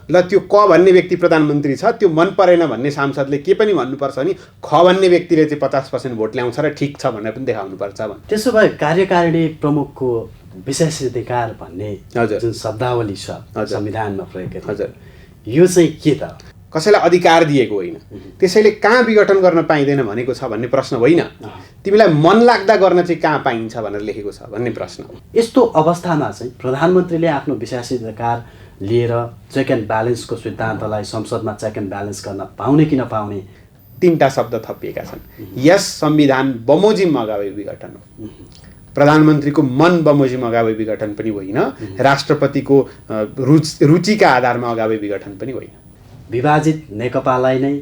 ल त्यो क भन्ने व्यक्ति प्रधानमन्त्री छ, त्यो मन परेन भन्ने सांसदले के पनि भन्नुपर्छ नि, ख भन्ने व्यक्तिले चाहिँ 50% भोट ल्याउँछ र ठिक छ भनेर पनि देखाउनुपर्छ। त्यसो भए कार्यकारिणी प्रमुखको विशेषाधिकार भन्ने जुन शब्दावली छ संविधानमा प्रयोग हजुर, यो चाहिँ के त? कसैलाई अधिकार दिएको होइन, त्यसैले कहाँ विघटन गर्न पाइँदैन भनेको छ भन्ने प्रश्न होइन, तिमीलाई मन लाग्दा गर्न चाहिँ कहाँ पाइन्छ भनेर लेखेको छ भन्ने प्रश्न हो। यस्तो अवस्थामा चाहिँ प्रधानमन्त्रीले आफ्नो विशेषाधिकार लिएर चेक एन्ड ब्यालेन्सको सिद्धान्तलाई संसदमा चेक एन्ड ब्यालेन्स गर्न पाउने कि नपाउने 3टा शब्द थपिएका छन्। यस संविधान बमोजिम अगावै विघटन हो, प्रधानमन्त्रीको मन बमोजिम अगावै विघटन पनि होइन, राष्ट्रपतिको रुचिका आधारमा अगावै विघटन पनि होइन। विभाजित नेकपालाई नै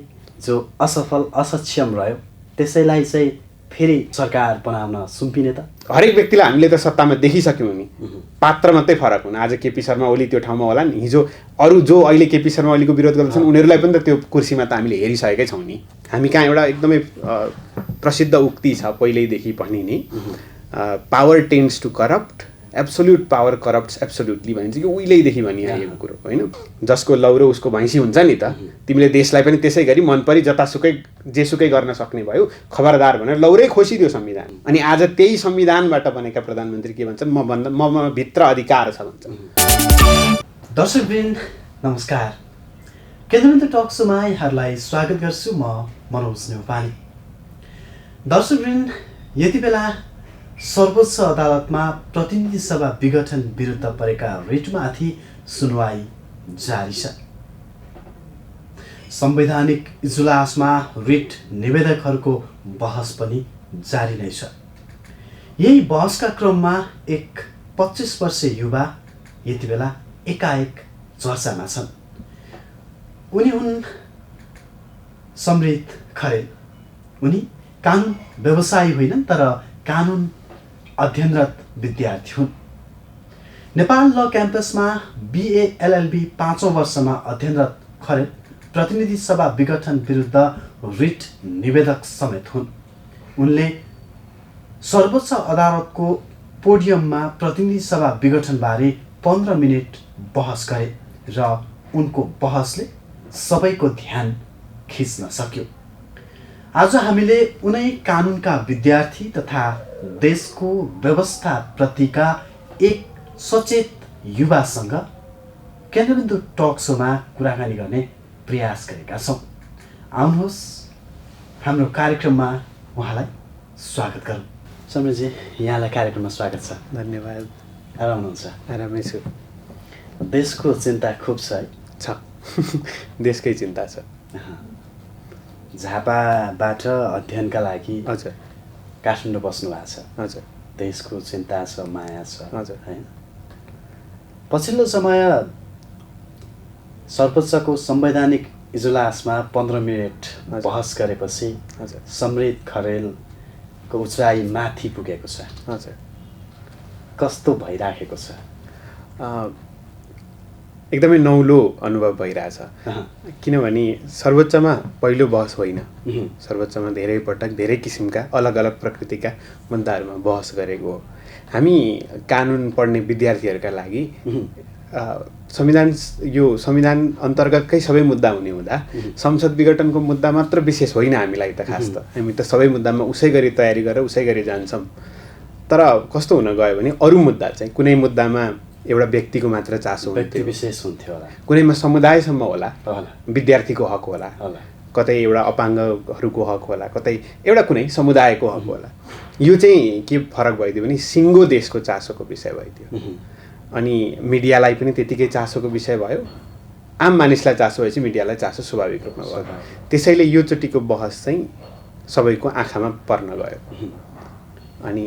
जो असफल असक्षम रह्यो त्यसैलाई चाहिँ फेरि सरकार बनाउन सुम्पिने त? हरेक व्यक्तिलाई हामीले त सत्तामा देखिसक्यौँ नि, पात्र मात्रै फरक हुन्। आज केपी शर्मा ओली त्यो ठाउँमा होला नि, हिजो अरू जो अहिले केपी शर्मा ओलीको विरोध गर्दछन् उनीहरूलाई पनि त त्यो कुर्सीमा त हामीले हेरिसकेकै छौँ नि। हामी कहाँ एउटा एकदमै प्रसिद्ध उक्ति छ पहिल्यैदेखि पनि नि, power tends to corrupt, absolute power corrupts absolutely भनिन्छ कि उहिलेदेखि भनिआएको कुरो होइन। जसको लौरो उसको भैँसी हुन्छ नि त, तिमीले देशलाई पनि त्यसै गरी मन परी जतासुकै जेसुकै गर्न सक्ने भयो, खबरदार भनेर लौरै खोसिदियो संविधान। अनि आज त्यही संविधानबाट बनेका प्रधानमन्त्री के भन्छन्, म भित्र अधिकार छ भन्छन्। दर्शकवृन्द नमस्कार, केन्द्रबिन्दु टक सोमा यहाँहरूलाई स्वागत गर्छु। म मनोज नेउपाने। दर्शकवृन्द, यति बेला सर्वोच्च अदालतमा प्रतिनिधि सभा विघटन विरुद्ध परेका रिटमाथि सुनवाई जारी छ। संवैधानिक इजलासमा रिट निवेदकहरूको बहस पनि जारी नै छ। यही बहसका क्रममा एक 25 वर्षीय युवा यति बेला एकाएक चर्चामा छन्। उनी हुन् समृद्ध खरेल। उनी कानुन व्यवसायी होइनन् तर कानुन अध्ययनरत विद्यार्थी हुन्। नेपाल ल क्याम्पसमा BA LLB 5औं वर्षमा अध्ययनरत खरेल प्रतिनिधि सभा विघटन विरुद्ध रिट निवेदक समेत हुन्। उनले सर्वोच्च अदालतको पोडियममा प्रतिनिधि सभा विघटनबारे 15 मिनट बहस गरे र उनको बहसले सबैको ध्यान खिच्न सक्यो। आज हामीले उनै कानुनका विद्यार्थी तथा देशको व्यवस्थाप्रतिका एक सचेत युवासँग केन्द्रबिन्दु टक सोमा कुराकानी गर्ने प्रयास गरेका छौँ। आउनुहोस् हाम्रो कार्यक्रममा उहाँलाई स्वागत गरौँ। समृद्धजी, यहाँलाई कार्यक्रममा स्वागत छ। धन्यवाद। आराम हुनुहुन्छ? आरामै छु। देशको चिन्ता खुब छ है? छ, देशकै चिन्ता छ। झापाबाट अध्ययनका लागि हजुर काठमाडौँ बस्नु भएको छ। हजुर, देशको चिन्ता छ, माया छ। हजुर, हैन? पछिल्लो समय सर्वोच्चको संवैधानिक इजलासमा 15 मिनट बहस गरेपछि समृद्ध खरेलको उचाइ माथि पुगेको छ। हजुर, कस्तो भइराखेको छ? एकदमै नौलो अनुभव भइरहेछ। किनभने सर्वोच्चमा पहिलो बहस होइन, सर्वोच्चमा धेरै पटक धेरै किसिमका अलग अलग प्रकृतिका मुद्दाहरूमा बहस गरेको हो। हामी कानुन पढ्ने विद्यार्थीहरूका लागि संविधान अन्तर्गतकै सबै मुद्दा हुने हुँदा संसद विघटनको मुद्दा मात्र विशेष होइन हामीलाई त। खास त हामी त सबै मुद्दामा उसै गरी तयारी गरेर उसै गरी जान्छौँ। तर कस्तो हुन गयो भने अरू मुद्दा चाहिँ कुनै मुद्दामा एउटा व्यक्तिको मात्र चासो व्यक्ति विशेष हुन्थ्यो होला, कुनैमा समुदायसम्म होला, विद्यार्थीको हक होला, कतै एउटा अपाङ्गहरूको हक होला, कतै एउटा कुनै समुदायको हक होला। यो चाहिँ के फरक भइदियो भने सिङ्गो देशको चासोको विषय भइदियो। अनि मिडियालाई पनि त्यतिकै चासोको विषय भयो। आम मानिसलाई चासो भएपछि मिडियालाई चासो स्वाभाविक रूपमा भयो। त्यसैले यो चोटिको बहस चाहिँ सबैको आँखामा पर्न गयो। अनि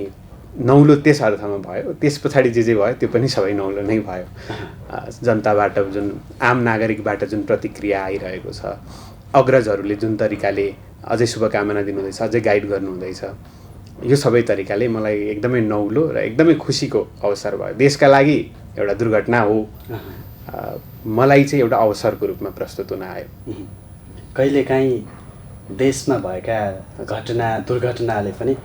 नौलो त्यस अर्थमा भयो। त्यस पछाडि जे भयो त्यो पनि सबै नौलो नै भयो। जनताबाट जुन आम नागरिकबाट जुन प्रतिक्रिया आइरहेको छ, अग्रजहरूले जुन तरिकाले अझै शुभकामना दिनुहुँदैछ, अझै गाइड गर्नुहुँदैछ, यो सबै तरिकाले मलाई एकदमै नौलो र एकदमै खुसीको अवसर भयो। देशका लागि एउटा दुर्घटना हो, मलाई चाहिँ एउटा अवसरको रूपमा प्रस्तुत हुन आयो। कहिलेकाहीँ देशमा भएका घटना दुर्घटनाले पनि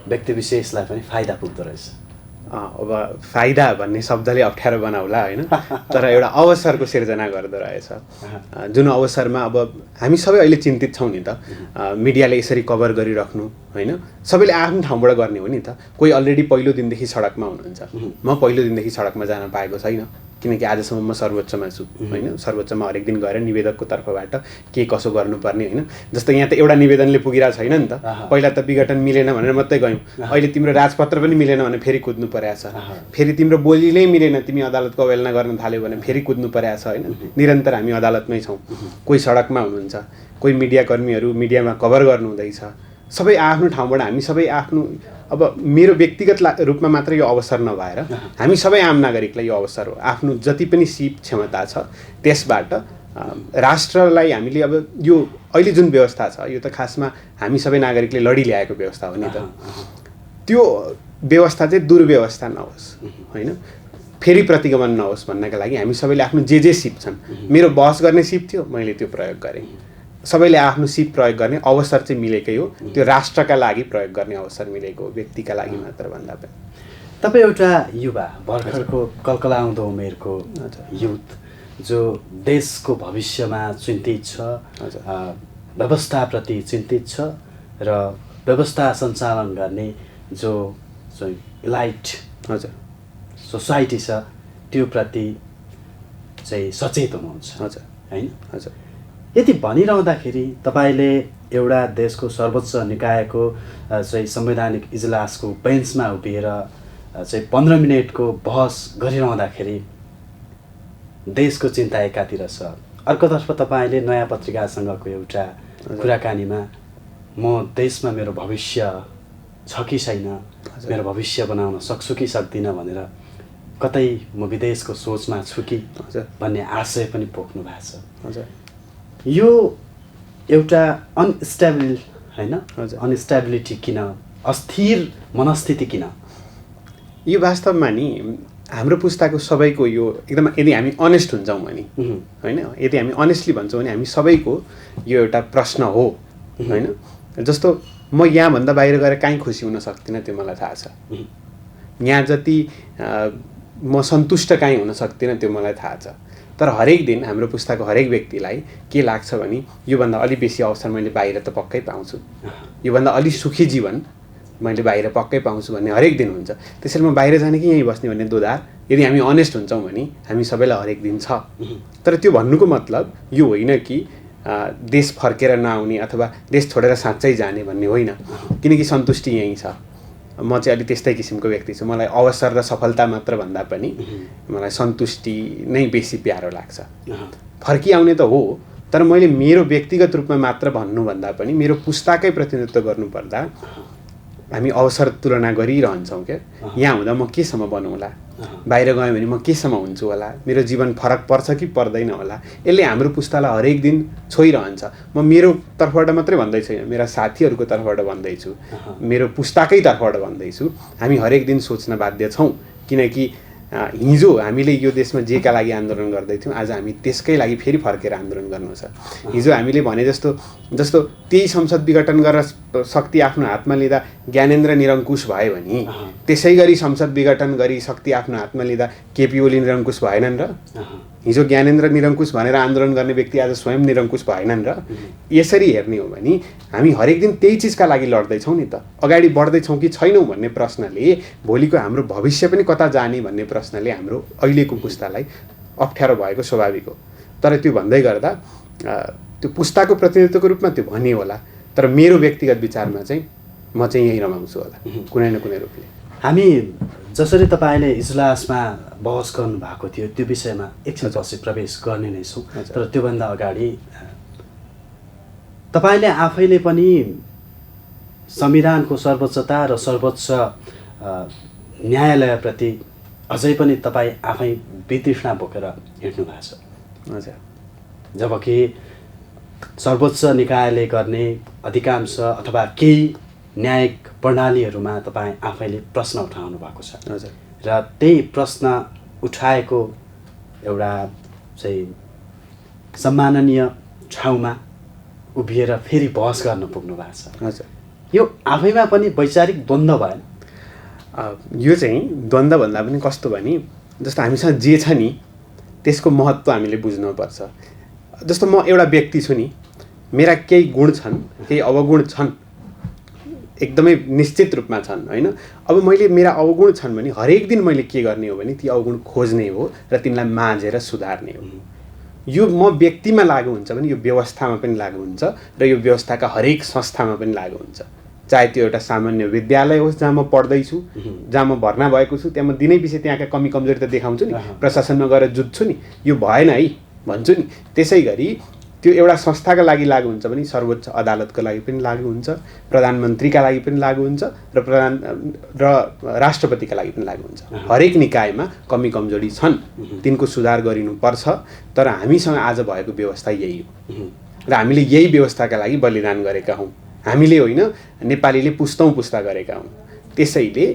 व्यक्ति विशेषलाई पनि फाइदा पुग्दो रहेछ। अब फाइदा भन्ने शब्दले अप्ठ्यारो बनाउला होइन, तर एउटा अवसरको सिर्जना गर्दो रहेछ, जुन अवसरमा अब हामी सबै अहिले चिन्तित छौँ नि त। मिडियाले यसरी कभर गरिराख्नु होइन, सबैले आफ्नो ठाउँबाट गर्ने हो नि त। कोही अलरेडी पहिलो दिनदेखि सडकमा हुनुहुन्छ, म पहिलो दिनदेखि सडकमा जान पाएको छैन, किनकि आजसम्म म सर्वोच्चमा छु होइन। सर्वोच्चमा हरेक दिन गएर निवेदकको तर्फबाट के कसो गर्नुपर्ने होइन। जस्तो यहाँ त एउटा निवेदनले पुगिरहेको छैन नि त। पहिला त विघटन मिलेन भनेर मात्रै गयौँ, अहिले तिम्रो राजपत्र पनि मिलेन भने फेरि कुद्नु परेको छ, फेरि तिम्रो बोलीले मिलेन तिमी अदालतको अवहेलना गर्न थाल्यो भने फेरि कुद्नु परेको छ होइन। निरन्तर हामी अदालतमै छौँ, कोही सडकमा हुनुहुन्छ, कोही मिडियाकर्मीहरू मिडियामा कभर गर्नुहुँदैछ। सबै आफ्नो ठाउँबाट हामी सबै आफ्नो, अब मेरो व्यक्तिगत रूपमा मात्र यो अवसर नभएर हामी सबै आम नागरिकलाई यो अवसर हो। आफ्नो जति पनि सिप क्षमता छ त्यसबाट राष्ट्रलाई हामीले, अब यो अहिले जुन व्यवस्था छ यो त खासमा हामी सबै नागरिकले लडी ल्याएको व्यवस्था हो नि त। त्यो व्यवस्था चाहिँ दुर्व्यवस्था नहोस् होइन, फेरि प्रतिगमन नहोस् भन्नका लागि हामी सबैले आफ्नो जे सिप छन्, मेरो बहस गर्ने सिप थियो मैले त्यो प्रयोग गरेँ। सबैले आफ्नो सिप प्रयोग गर्ने अवसर चाहिँ मिलेकै हो, त्यो राष्ट्रका लागि प्रयोग गर्ने अवसर मिलेको हो, व्यक्तिका लागि मात्र भन्दा पनि। तपाईँ एउटा युवा, भर्खरको कलकलाउँदो उमेरको युथ जो देशको भविष्यमा चिन्तित छ, व्यवस्थाप्रति चिन्तित छ र व्यवस्था सञ्चालन गर्ने जो इलाइट सोसाइटी छ त्यो प्रति चाहिँ सचेत हुनुहुन्छ होइन। यति भनिरहँदाखेरि तपाईँले एउटा देशको सर्वोच्च निकायको चाहिँ संवैधानिक इजलासको बेन्चमा उभिएर चाहिँ 15 मिनटको बहस गरिरहँदाखेरि देशको चिन्ता एकातिर छ, अर्कोतर्फ तपाईँले नयाँ पत्रिकासँगको एउटा कुराकानीमा म देशमा मेरो भविष्य छ कि छैन, मेरो भविष्य बनाउन सक्छु कि सक्दिनँ भनेर कतै म विदेशको सोचमा छु कि भन्ने आशय पनि पोख्नु भएको छ। यो एउटा अनस्टेबल होइन, अनस्टेबिलिटी किन, अस्थिर मनस्थिति किन? यो वास्तवमा नि हाम्रो पुस्ताको सबैको यो एकदम, यदि हामी अनेस्ट हुन्छौँ भने होइन, यदि हामी अनेस्टली भन्छौँ भने हामी सबैको यो एउटा प्रश्न हो होइन। जस्तो म यहाँभन्दा बाहिर गएर काहीँ खुसी हुन सक्दिनँ त्यो मलाई थाहा छ, यहाँ जति म सन्तुष्ट काहीँ हुन सक्दिनँ त्यो मलाई थाहा छ। तर हरेक दिन हाम्रो पुस्ताको हरेक व्यक्तिलाई के लाग्छ भने योभन्दा अलि बेसी अवसर मैले बाहिर त पक्कै पाउँछु, योभन्दा अलि सुखी जीवन मैले बाहिर पक्कै पाउँछु भन्ने हरेक दिन हुन्छ। त्यसैले म बाहिर जाने कि यहीँ बस्ने भन्ने दोधार यदि हामी अनेस्ट हुन्छौँ भने हामी सबैलाई हरेक दिन छ। तर त्यो भन्नुको मतलब यो होइन कि देश फर्केर नआउने अथवा देश छोडेर साँच्चै जाने भन्ने होइन, किनकि सन्तुष्टि यहीँ छ। म चाहिँ अलिक त्यस्तै किसिमको व्यक्ति छु, मलाई अवसर र सफलता मात्र भन्दा पनि मलाई सन्तुष्टि नै बेसी प्यारो लाग्छ। फर्किआउने त हो, तर मैले मेरो व्यक्तिगत रूपमा मात्र भन्नुभन्दा पनि मेरो पुस्ताकै प्रतिनिधित्व गर्नुपर्दा हामी अवसर तुलना गरिरहन्छौँ क्या। यहाँ हुँदा म केसम्म बनौँला, बाहिर गएँ भने म केसम्म हुन्छु होला, मेरो जीवन फरक पर्छ कि पर्दैन होला। यसले हाम्रो पुस्तालाई हरेक दिन छोइरहन्छ। म मेरो तर्फबाट मात्रै भन्दै छैन, मेरा साथीहरूको तर्फबाट भन्दैछु, मेरो पुस्ताकै तर्फबाट भन्दैछु, हामी हरेक दिन सोच्न बाध्य छौँ। किनकि हिजो हामीले यो देशमा जेका लागि आन्दोलन गर्दैथ्यौँ, आज हामी त्यसकै लागि फेरि फर्केर आन्दोलन गर्नु छ। हिजो हामीले भने जस्तो त्यही संसद विघटन गरेर शक्ति आफ्नो हातमा लिँदा ज्ञानेन्द्र निरङ्कुश भयो भने त्यसै गरी संसद विघटन गरी शक्ति आफ्नो हातमा लिँदा केपी ओली निरङ्कुश भएनन् र? हिजो ज्ञानेन्द्र निरङ्कुश भनेर आन्दोलन गर्ने व्यक्ति आज स्वयं निरङ्कुश भएनन् र? यसरी हेर्ने हो भने हामी हरेक दिन त्यही चिजका लागि लड्दैछौँ नि त। अगाडि बढ्दैछौँ कि छैनौँ भन्ने प्रश्नले भोलिको हाम्रो भविष्य पनि कता जाने भन्ने प्रश्नले हाम्रो अहिलेको पुस्तालाई अप्ठ्यारो भएको स्वाभाविक हो। तर त्यो भन्दै गर्दा त्यो पुस्ताको प्रतिनिधित्वको रूपमा त्यो भनिए होला, तर मेरो व्यक्तिगत विचारमा चाहिँ म चाहिँ यही रमाउँछु होला कुनै न कुनै रूपले। हामी जसरी तपाईँले इजलासमा बहस गर्नुभएको थियो त्यो विषयमा एकछिनपछि प्रवेश गर्ने नै छौँ, तर त्योभन्दा अगाडि तपाईँले आफैले पनि संविधानको सर्वोच्चता र सर्वोच्च न्यायालयप्रति अझै पनि तपाईँ आफै वितृष्णा बोकेर हिँड्नु भएको छ। हजुर, जबकि सर्वोच्च निकायले गर्ने अधिकांश अथवा केही न्यायिक प्रणालीहरूमा तपाईँ आफैले प्रश्न उठाउनु भएको छ। हजुर, र त्यही प्रश्न उठाएको एउटा चाहिँ सम्माननीय ठाउँमा उभिएर फेरि बहस गर्न पुग्नु भएको छ। हजुर, यो आफैमा पनि वैचारिक द्वन्द्व भएन? यो चाहिँ द्वन्द्व भन्दा पनि कस्तो भने जस्तो हामीसँग जे छ नि त्यसको महत्त्व हामीले बुझ्नुपर्छ। जस्तो म एउटा व्यक्ति छु नि, मेरा केही गुण छन्, केही अवगुण छन्, एकदमै निश्चित रूपमा छन् होइन। अब मैले मेरा अवगुण छन् भने हरेक दिन मैले के गर्ने हो भने ती अवगुण खोज्ने हो र तिनलाई माझेर सुधार्ने हो। यो म व्यक्तिमा लागु हुन्छ भने यो व्यवस्थामा पनि लागु हुन्छ र यो व्यवस्थाका हरेक संस्थामा पनि लागु हुन्छ। चाहे त्यो एउटा सामान्य विद्यालय होस् जहाँ म पढ्दैछु, जहाँ म भर्ना भएको छु, त्यहाँ म दिनै पछि त्यहाँका कमी कमजोरी त देखाउँछु नि, प्रशासनमा गएर जुझ्छु नि, यो भएन है भन्छु नि। त्यसै गरी त्यो एउटा संस्थाका लागि लागु हुन्छ भने सर्वोच्च अदालतको लागि पनि लागु हुन्छ, प्रधानमन्त्रीका लागि पनि लागु हुन्छ र राष्ट्रपतिका लागि पनि लागु हुन्छ। हरेक निकायमा कमी कमजोरी छन्, तिनको सुधार गरिनुपर्छ। तर हामीसँग आज भएको व्यवस्था यही हो र हामीले यही व्यवस्थाका लागि बलिदान गरेका हौँ। हामीले होइन, नेपालीले पुस्तौँ पुस्ता गरेका हौँ। त्यसैले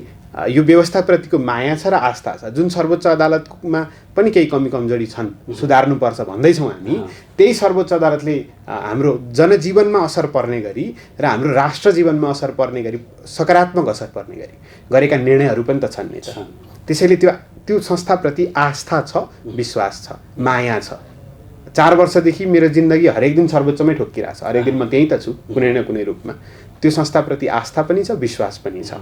यो व्यवस्थाप्रतिको माया छ र आस्था छ। जुन सर्वोच्च अदालतमा पनि केही कमी कमजोरी छन्, सुधार्नुपर्छ भन्दैछौँ हामी, त्यही सर्वोच्च अदालतले हाम्रो जनजीवनमा असर पर्ने गरी र हाम्रो राष्ट्र जीवनमा असर पर्ने गरी, सकारात्मक असर पर्ने गरी गरेका निर्णयहरू पनि त छन् नि त। त्यसैले त्यो संस्थाप्रति आस्था छ, विश्वास छ, माया छ। 4 वर्षदेखि मेरो जिन्दगी हरेक दिन सर्वोच्चमै ठोक्किरहेको छ, हरेक दिन म त्यहीँ त छु कुनै न कुनै रूपमा। त्यो संस्थाप्रति आस्था पनि छ, विश्वास पनि छ।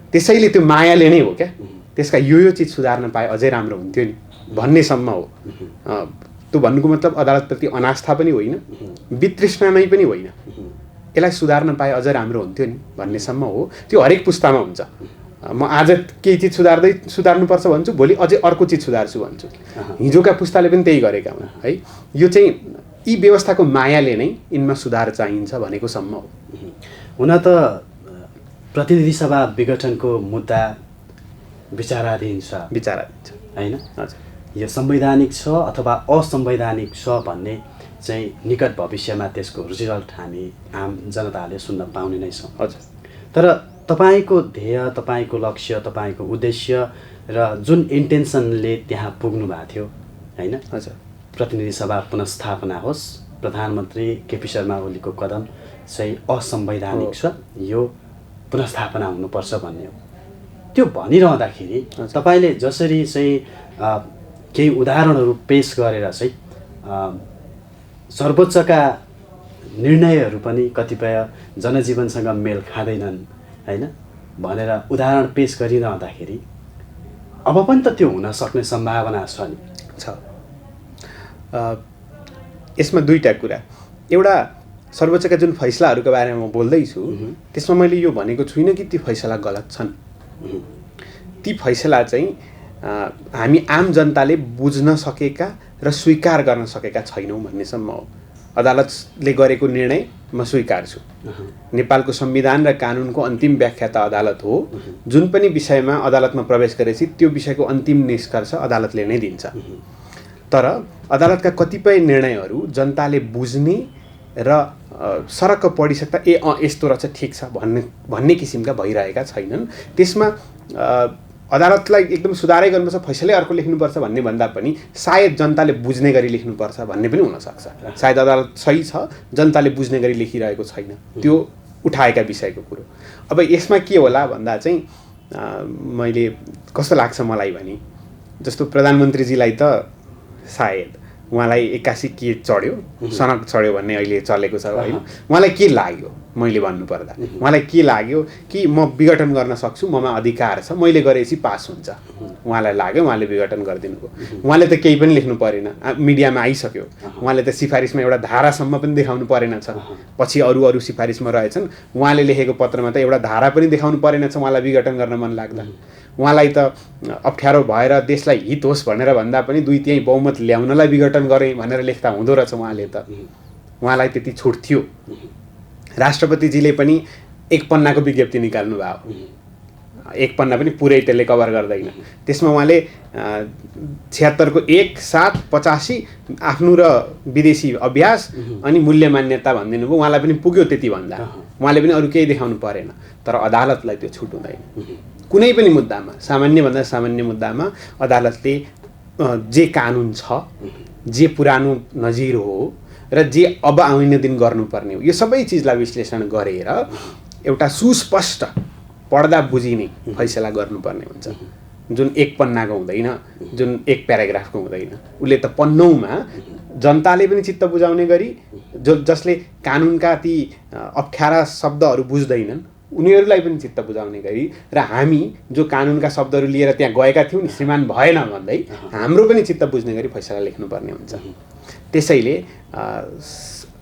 त्यसैले त्यो मायाले नै हो क्या, त्यसका यो चिज सुधार्न पाए अझै राम्रो हुन्थ्यो नि भन्नेसम्म हो। त्यो भन्नुको मतलब अदालतप्रति अनास्था पनि होइन, वितृष्णा नै पनि होइन, यसलाई सुधार्न पाए अझ राम्रो हुन्थ्यो नि भन्नेसम्म हो। त्यो हरेक पुस्तामा हुन्छ। म आज केही चिज सुधार्नुपर्छ भन्छु, भोलि अझै अर्को चिज सुधार्छु भन्छु। हिजोका पुस्ताले पनि त्यही गरेका हुन् है। यो चाहिँ यी व्यवस्थाको मायाले नै यिनमा सुधार चाहिन्छ भनेको सम्म हो। हुन त प्रतिनिधि सभा विघटनको मुद्दा विचाराधीन छ होइन। हजुर, यो संवैधानिक छ अथवा असंवैधानिक छ भन्ने चाहिँ निकट भविष्यमा त्यसको रिजल्ट हामी आम जनताले सुन्न पाउने नै छौँ। हजुर, तर तपाईँको ध्येय, तपाईँको लक्ष्य, तपाईँको उद्देश्य र जुन इन्टेन्सनले त्यहाँ पुग्नु भएको थियो होइन, हजुर, प्रतिनिधि सभा पुनर्स्थापना होस्, प्रधानमन्त्री केपी शर्मा ओलीको कदम चाहिँ असंवैधानिक छ, यो पुनर्स्थापना हुनुपर्छ भन्ने हो। त्यो भनिरहँदाखेरि तपाईँले जसरी चाहिँ केही उदाहरणहरू पेश गरेर चाहिँ सर्वोच्चका निर्णयहरू पनि कतिपय जनजीवनसँग मेल खाँदैनन् होइन भनेर उदाहरण पेश गरिरहँदाखेरि अब पनि त त्यो हुन सक्ने सम्भावना छ नि। छ। यसमा दुईटा कुरा। एउटा, सर्वोच्चका जुन फैसलाहरूको बारेमा म बोल्दैछु त्यसमा मैले यो भनेको छुइनँ कि ती फैसला गलत छन्। ती फैसला चाहिँ हामी आम जनताले बुझ्न सकेका र स्वीकार गर्न सकेका छैनौँ भन्नेसम्म हो। अदालतले गरेको निर्णय म स्वीकार्छु। नेपालको संविधान र कानुनको अन्तिम व्याख्या त अदालत हो। जुन पनि विषयमा अदालतमा प्रवेश गरेपछि त्यो विषयको अन्तिम निष्कर्ष अदालतले नै दिन्छ। तर अदालतका कतिपय निर्णयहरू जनताले बुझ्ने र सरक्क पढिसक्दा यस्तो रहेछ, ठिक छ भन्ने किसिमका भइरहेका छैनन्। त्यसमा अदालतलाई एकदम सुधारै गर्नुपर्छ, फैसलै अर्को लेख्नुपर्छ भन्ने भन्दा पनि सायद जनताले बुझ्ने गरी लेख्नुपर्छ भन्ने पनि हुनसक्छ। सायद अदालत सही छ, जनताले बुझ्ने गरी लेखिरहेको छैन, त्यो उठाएका विषयको कुरो। अब यसमा के होला भन्दा चाहिँ मैले कस्तो लाग्छ मलाई भने, जस्तो प्रधानमन्त्रीजीलाई त सायद उहाँलाई 81 के चढ्यो, सनक चढ्यो भन्ने अहिले चलेको छ होइन। उहाँलाई के लाग्यो, मैले भन्नुपर्दा उहाँलाई के लाग्यो कि म विघटन गर्न सक्छु, ममा अधिकार छ, मैले गरेपछि पास हुन्छ, उहाँलाई लाग्यो, उहाँले विघटन गरिदिनु भयो। उहाँले त केही पनि लेख्नु परेन, मिडियामा आइसक्यो। उहाँले त सिफारिसमा एउटा धारासम्म पनि देखाउनु परेन छ, पछि अरू सिफारिसमा रहेछन्। उहाँले लेखेको पत्रमा त एउटा धारा पनि देखाउनु परेन छ उहाँलाई विघटन गर्न मन लाग्दा। उहाँलाई त अप्ठ्यारो भएर देशलाई हित होस् भनेर भन्दा पनि 2/3 बहुमत ल्याउनलाई विघटन गरेँ भनेर लेख्दा हुँदो रहेछ उहाँले त। उहाँलाई त्यति छुट थियो। राष्ट्रपतिजीले पनि 1 पन्नाको विज्ञप्ति निकाल्नु भयो, 1 पन्ना पनि पुरै त्यसले कभर गर्दैन। त्यसमा उहाँले 76 को 1, 7, 85 आफ्नो र विदेशी अभ्यास अनि मूल्य मान्यता भनिदिनु भयो। उहाँलाई पनि पुग्यो त्यति भन्दा, उहाँले पनि अरू केही देखाउनु परेन। तर अदालतलाई त्यो छुट हुँदैन। कुनै पनि मुद्दामा, सामान्य भन्दा सामान्य मुद्दामा अदालतले जे कानुन छ, जे पुरानो नजिर हो र जे अब आउने दिन गर्नुपर्ने हो, यो सबै चिजलाई विश्लेषण गरेर एउटा सुस्पष्ट पढ्दा बुझिने फैसला गर्नुपर्ने हुन्छ, जुन एक पन्नाको हुँदैन, जुन एक प्याराग्राफको हुँदैन। उसले त पन्नौमा जनताले पनि चित्त बुझाउने गरी, जसले कानुनका ती अप्ठ्यारा शब्दहरू बुझ्दैनन् उनीहरूलाई पनि चित्त बुझाउने गरी, र हामी जो कानुनका शब्दहरू लिएर त्यहाँ गएका थियौँ नि श्रीमान भएन भन्दै हाम्रो पनि चित्त बुझ्ने गरी फैसला लेख्नुपर्ने हुन्छ। त्यसैले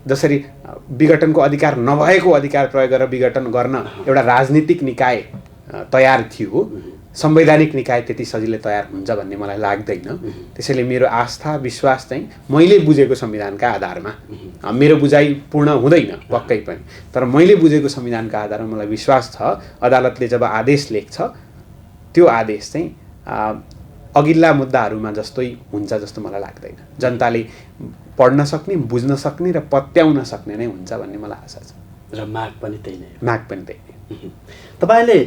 जसरी विघटनको अधिकार नभएको अधिकार प्रयोग गरेर विघटन गर्न एउटा राजनीतिक निकाय तयार थियो, संवैधानिक निकाय त्यति सजिलै तयार हुन्छ भन्ने मलाई लाग्दैन। त्यसैले मेरो आस्था विश्वास चाहिँ मैले बुझेको संविधानका आधारमा, मेरो बुझाइ पूर्ण हुँदैन पक्कै पनि, तर मैले बुझेको संविधानका आधारमा मलाई विश्वास छ अदालतले जब आदेश लेख्छ त्यो आदेश चाहिँ अघिल्ला मुद्दाहरूमा जस्तै हुन्छ जस्तो मलाई लाग्दैन। जनताले पढ्न सक्ने, बुझ्न सक्ने र पत्याउन सक्ने नै हुन्छ भन्ने मलाई आशा छ। र माग पनि त्यही नै, माग पनि त्यही नै। तपाईँले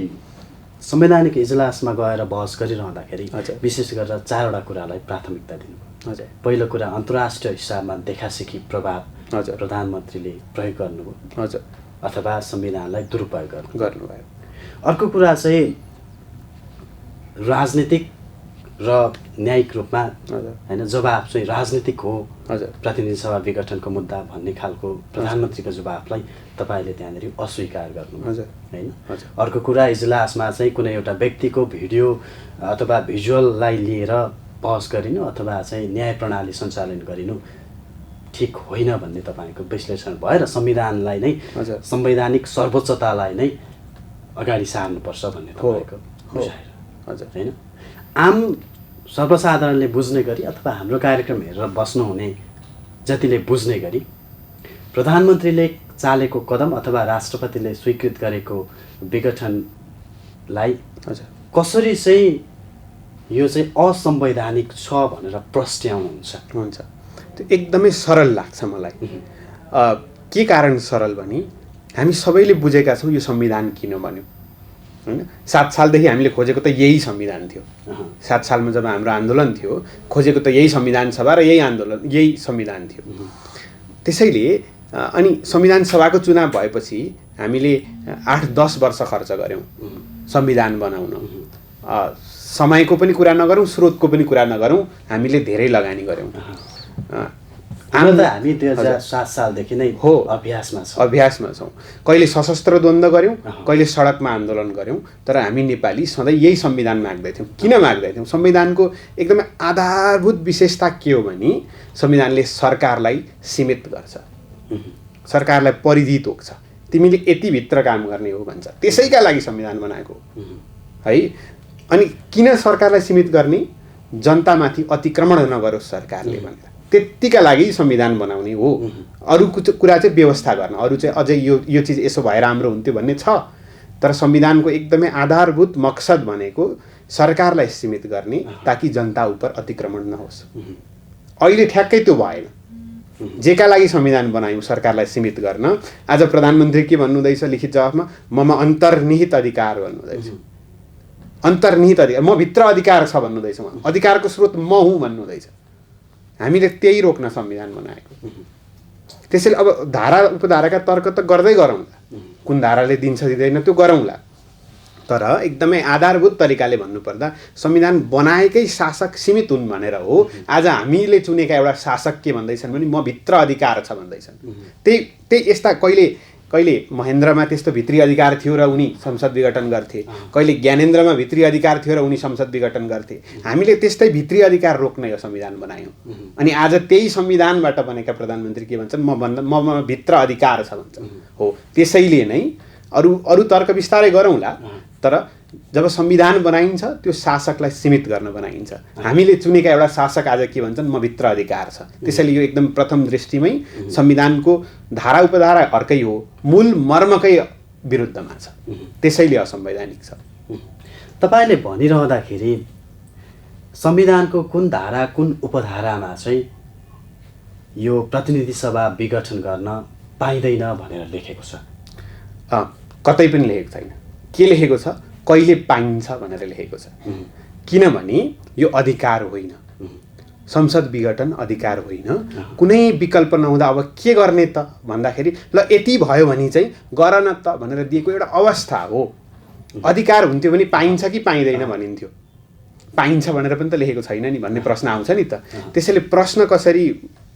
संवैधानिक इजलासमा गएर बहस गरिरहँदाखेरि विशेष गरेर 4वटा कुरालाई प्राथमिकता दिनुभयो। हजुर। पहिलो कुरा अन्तर्राष्ट्रिय हिसाबमा देखासेखी प्रभाव हजुर प्रधानमन्त्रीले प्रयोग गर्नुभयो, हजुर, अथवा संविधानलाई दुरुपयोग गर्नुभयो। अर्को कुरा चाहिँ राजनीतिक र न्यायिक रूपमा हैन जवाब चाहिँ राजनीतिक हो, हजुर, प्रतिनिधि सभा विघटनको मुद्दा भन्ने खालको प्रधानमन्त्रीको जवाबलाई तपाईँले त्यहाँनिर अस्वीकार गर्नु हैन। अर्को कुरा इजलासमा चाहिँ कुनै एउटा व्यक्तिको भिडियो अथवा भिजुअललाई लिएर बहस गरिनु अथवा चाहिँ न्याय प्रणाली सञ्चालन गरिनु ठिक होइन भन्ने तपाईँको विश्लेषण भएर संविधानलाई नै संवैधानिक सर्वोच्चतालाई नै अगाडि सार्नुपर्छ भन्ने तपाईँको बुझाइ हजुर हैन। आम सर्वसाधारणले बुझ्ने गरी अथवा हाम्रो कार्यक्रम हेरेर बस्नुहुने जतिले बुझ्ने गरी प्रधानमन्त्रीले चालेको कदम अथवा राष्ट्रपतिले स्वीकृत गरेको विघटनलाई कसरी चाहिँ यो चाहिँ असंवैधानिक छ भनेर प्रस्ट्याउनुहुन्छ? हुन्छ, त्यो एकदमै सरल लाग्छ मलाई। के कारण सरल भने हामी सबैले बुझेका छौँ यो संविधान किन बन्यो हैन। 7 सालदेखि हामीले खोजेको त यही संविधान थियो। 7 सालमा जब हाम्रो आन्दोलन थियो खोजेको त यही संविधान सभा र यही आन्दोलन यही संविधान थियो। त्यसैले अनि संविधान सभाको चुनाव भएपछि हामीले 8-10 वर्ष खर्च गऱ्यौँ संविधान बनाउन। समयको पनि कुरा नगरौँ, स्रोतको पनि कुरा नगरौँ, हामीले धेरै लगानी गऱ्यौँ। हामी 2007 सालदेखि नै हो अभ्यासमा छौँ। कहिले सशस्त्र द्वन्द्व गऱ्यौँ, कहिले सडकमा आन्दोलन गऱ्यौँ, तर हामी नेपाली सधैँ यही संविधान माग्दैथ्यौँ। किन माग्दैथ्यौँ? संविधानको एकदमै आधारभूत विशेषता के हो भने संविधानले सरकारलाई सीमित गर्छ, सरकारलाई परिधि तोक्छ। तिमीले यतिभित्र काम गर्ने हो भन्छ। त्यसैका लागि संविधान बनाएको है। अनि किन सरकारलाई सीमित गर्ने? जनतामाथि अतिक्रमण नगरोस् सरकारले भनेर, त्यतिका लागि संविधान बनाउने हो। अरू कुरा चाहिँ व्यवस्था गर्न, अरू चाहिँ अझै यो चिज यसो भए राम्रो हुन्थ्यो भन्ने छ, तर संविधानको एकदमै आधारभूत मकसद भनेको सरकारलाई सीमित गर्ने ताकि जनता उप अतिक्रमण नहोस्। अहिले ठ्याक्कै त्यो भएन। जेका लागि संविधान बनायौँ सरकारलाई सीमित गर्न, आज प्रधानमन्त्री के भन्नुहुँदैछ लिखित जवाफमा? ममा अन्तर्निहित अधिकार भन्नुहुँदैछ। अन्तर्निहित अधिकार, म भित्र अधिकार छ भन्नुहुँदैछ, अधिकारको स्रोत म हुँ भन्नुहुँदैछ। हामीले त्यही रोक्न संविधान बनाएको। त्यसैले अब धारा उपधाराका तर्क त गर्दै गरौँला, कुन धाराले दिन्छ दिँदैन त्यो गरौँला, तर एकदमै आधारभूत तरिकाले भन्नुपर्दा संविधान बनाएकै शासक सीमित हुन् भनेर हो। आज हामीले चुनेका एउटा शासक के भन्दैछन् भने म भित्र अधिकार छ भन्दैछन्। त्यही यस्ता कहिले महेन्द्रमा त्यस्तो भित्री अधिकार थियो र उनी संसद विघटन गर्थे, कहिले ज्ञानेन्द्रमा भित्री अधिकार थियो र उनी संसद विघटन गर्थे। हामीले त्यस्तै भित्री अधिकार रोक्न यो संविधान बनायौँ। अनि आज त्यही संविधानबाट बनेका प्रधानमन्त्री के भन्छन्? म भित्र अधिकार छ भन्छन्। हो, त्यसैले नै अरू तर्क बिस्तारै गरौँला, तर जब संविधान बनाइन्छ त्यो शासकलाई सीमित गर्न बनाइन्छ। हामीले चुनेका एउटा शासक आज के भन्छन्? म भित्र अधिकार छ। त्यसैले यो एकदम प्रथम दृष्टिमै संविधानको धारा उपधारा अर्कै हो, मूल मर्मकै विरुद्धमा छ, त्यसैले असंवैधानिक छ। तपाईँले भनिरहँदाखेरि संविधानको कुन धारा कुन उपधारामा चाहिँ यो प्रतिनिधि सभा विघटन गर्न पाइँदैन भनेर लेखेको छ? कतै पनि लेखेको छैन। के लेखेको छ? कहिले पाइन्छ भनेर लेखेको छ। किनभने यो अधिकार होइन, संसद विघटन अधिकार होइन। कुनै विकल्प नहुँदा अब के गर्ने त भन्दाखेरि ल यति भयो भने चाहिँ गर न त भनेर दिएको एउटा अवस्था हो। अधिकार हुन्थ्यो भने पाइन्छ कि पाइँदैन भनिन्थ्यो। पाइन्छ भनेर पनि त लेखेको छैन नि भन्ने प्रश्न आउँछ नि त। त्यसैले प्रश्न कसरी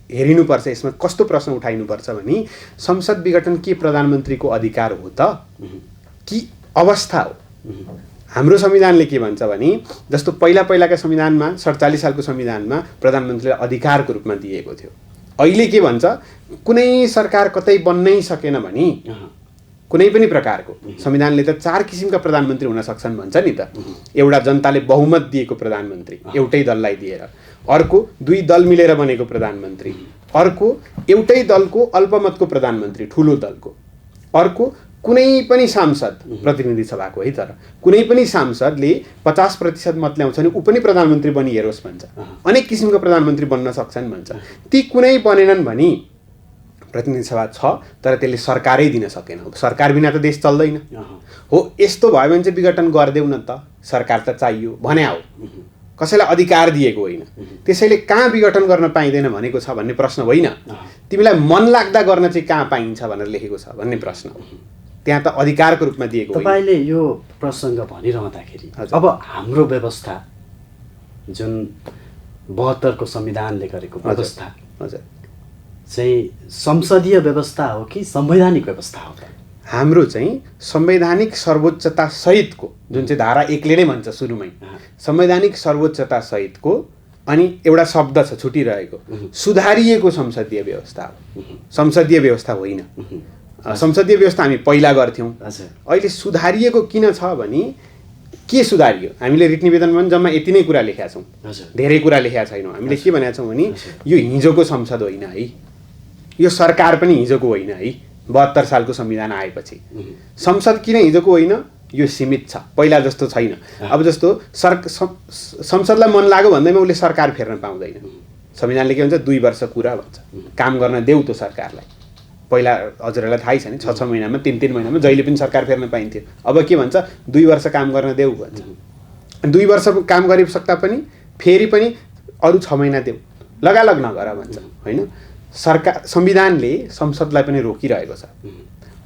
हेरिनुपर्छ, यसमा कस्तो प्रश्न उठाइनुपर्छ भने संसद विघटन के प्रधानमन्त्रीको अधिकार हो त कि अवस्था हो? हाम्रो संविधानले के भन्छ भने जस्तो पहिलाका संविधानमा 47 सालको संविधानमा प्रधानमन्त्रीलाई अधिकारको रूपमा दिएको थियो। अहिले के भन्छ, कुनै सरकार कतै बन्नै सकेन भने कुनै पनि प्रकारको संविधानले त 4 किसिमका प्रधानमन्त्री हुन सक्छन् भन्छ नि त। एउटा जनताले बहुमत दिएको प्रधानमन्त्री एउटै दललाई दिएर, अर्को 2 दल मिलेर बनेको प्रधानमन्त्री, अर्को एउटै दलको अल्पमतको प्रधानमन्त्री ठुलो दलको, अर्को कुनै पनि सांसद प्रतिनिधि सभाको है, तर कुनै पनि सांसदले 50% मत ल्याउँछ भने ऊ पनि प्रधानमन्त्री बनिहेरोस् भन्छ। अनेक किसिमका प्रधानमन्त्री बन्न सक्छन् भन्छ। ती कुनै बनेनन् भने प्रतिनिधि सभा छ तर त्यसले सरकारै दिन सकेन। सरकार बिना त देश चल्दैन हो। यस्तो भयो भने चाहिँ विघटन गरिदेऊ न त, सरकार त चाहियो भने हो, कसैलाई अधिकार दिएको होइन। त्यसैले कहाँ विघटन गर्न पाइँदैन भनेको छ भन्ने प्रश्न होइन, तिमीलाई मन लाग्दा गर्न चाहिँ कहाँ पाइन्छ भनेर लेखेको छ भन्ने प्रश्न हो। त्यहाँ त अधिकारको रूपमा दिएको होइन। तपाईँले यो प्रसङ्ग भनिरहँदाखेरि अब हाम्रो व्यवस्था जुन 72 को संविधानले गरेको व्यवस्था हजुर चाहिँ संसदीय व्यवस्था हो कि संवैधानिक व्यवस्था हो? हाम्रो चाहिँ संवैधानिक सर्वोच्चता सहितको, जुन चाहिँ धारा 1 ले नै भन्छ सुरुमै, संवैधानिक सर्वोच्चता सहितको, अनि एउटा शब्द छ छुटिरहेको, सुधारिएको संसदीय व्यवस्था हो। संसदीय व्यवस्था होइन। संसदीय व्यवस्था हामी पहिला गर्थ्यौँ, अहिले सुधारिएको किन छ भने के सुधारियो? हामीले रिट निवेदनमा पनि जम्मा यति नै कुरा लेखेका छौँ, धेरै कुरा लेखेका छैनौँ। हामीले के भनेका छौँ भने यो हिजोको संसद होइन है, यो सरकार पनि हिजोको होइन है। 72 सालको संविधान आएपछि संसद किन हिजोको होइन? यो सीमित छ, पहिला जस्तो छैन। अब जस्तो संसदलाई मन लाग्यो भन्दैमा उसले सरकार फेर्न पाउँदैन। संविधानले के भन्छ? 2 वर्ष कुरा भन्छ, काम गर्न देऊ त सरकारलाई। पहिला हजुरहरूलाई थाहै छ नि, 6 महिनामा 3 महिनामा जहिले पनि सरकार फेर्न पाइन्थ्यो। अब के भन्छ? 2 वर्ष काम गर्न देऊ भन्छ। 2 वर्ष काम गरिसक्दा पनि फेरि पनि अरू 6 महिना देऊ, लगालग नगर भन्छ होइन। सरकार संविधानले संसदलाई पनि रोकिरहेको छ,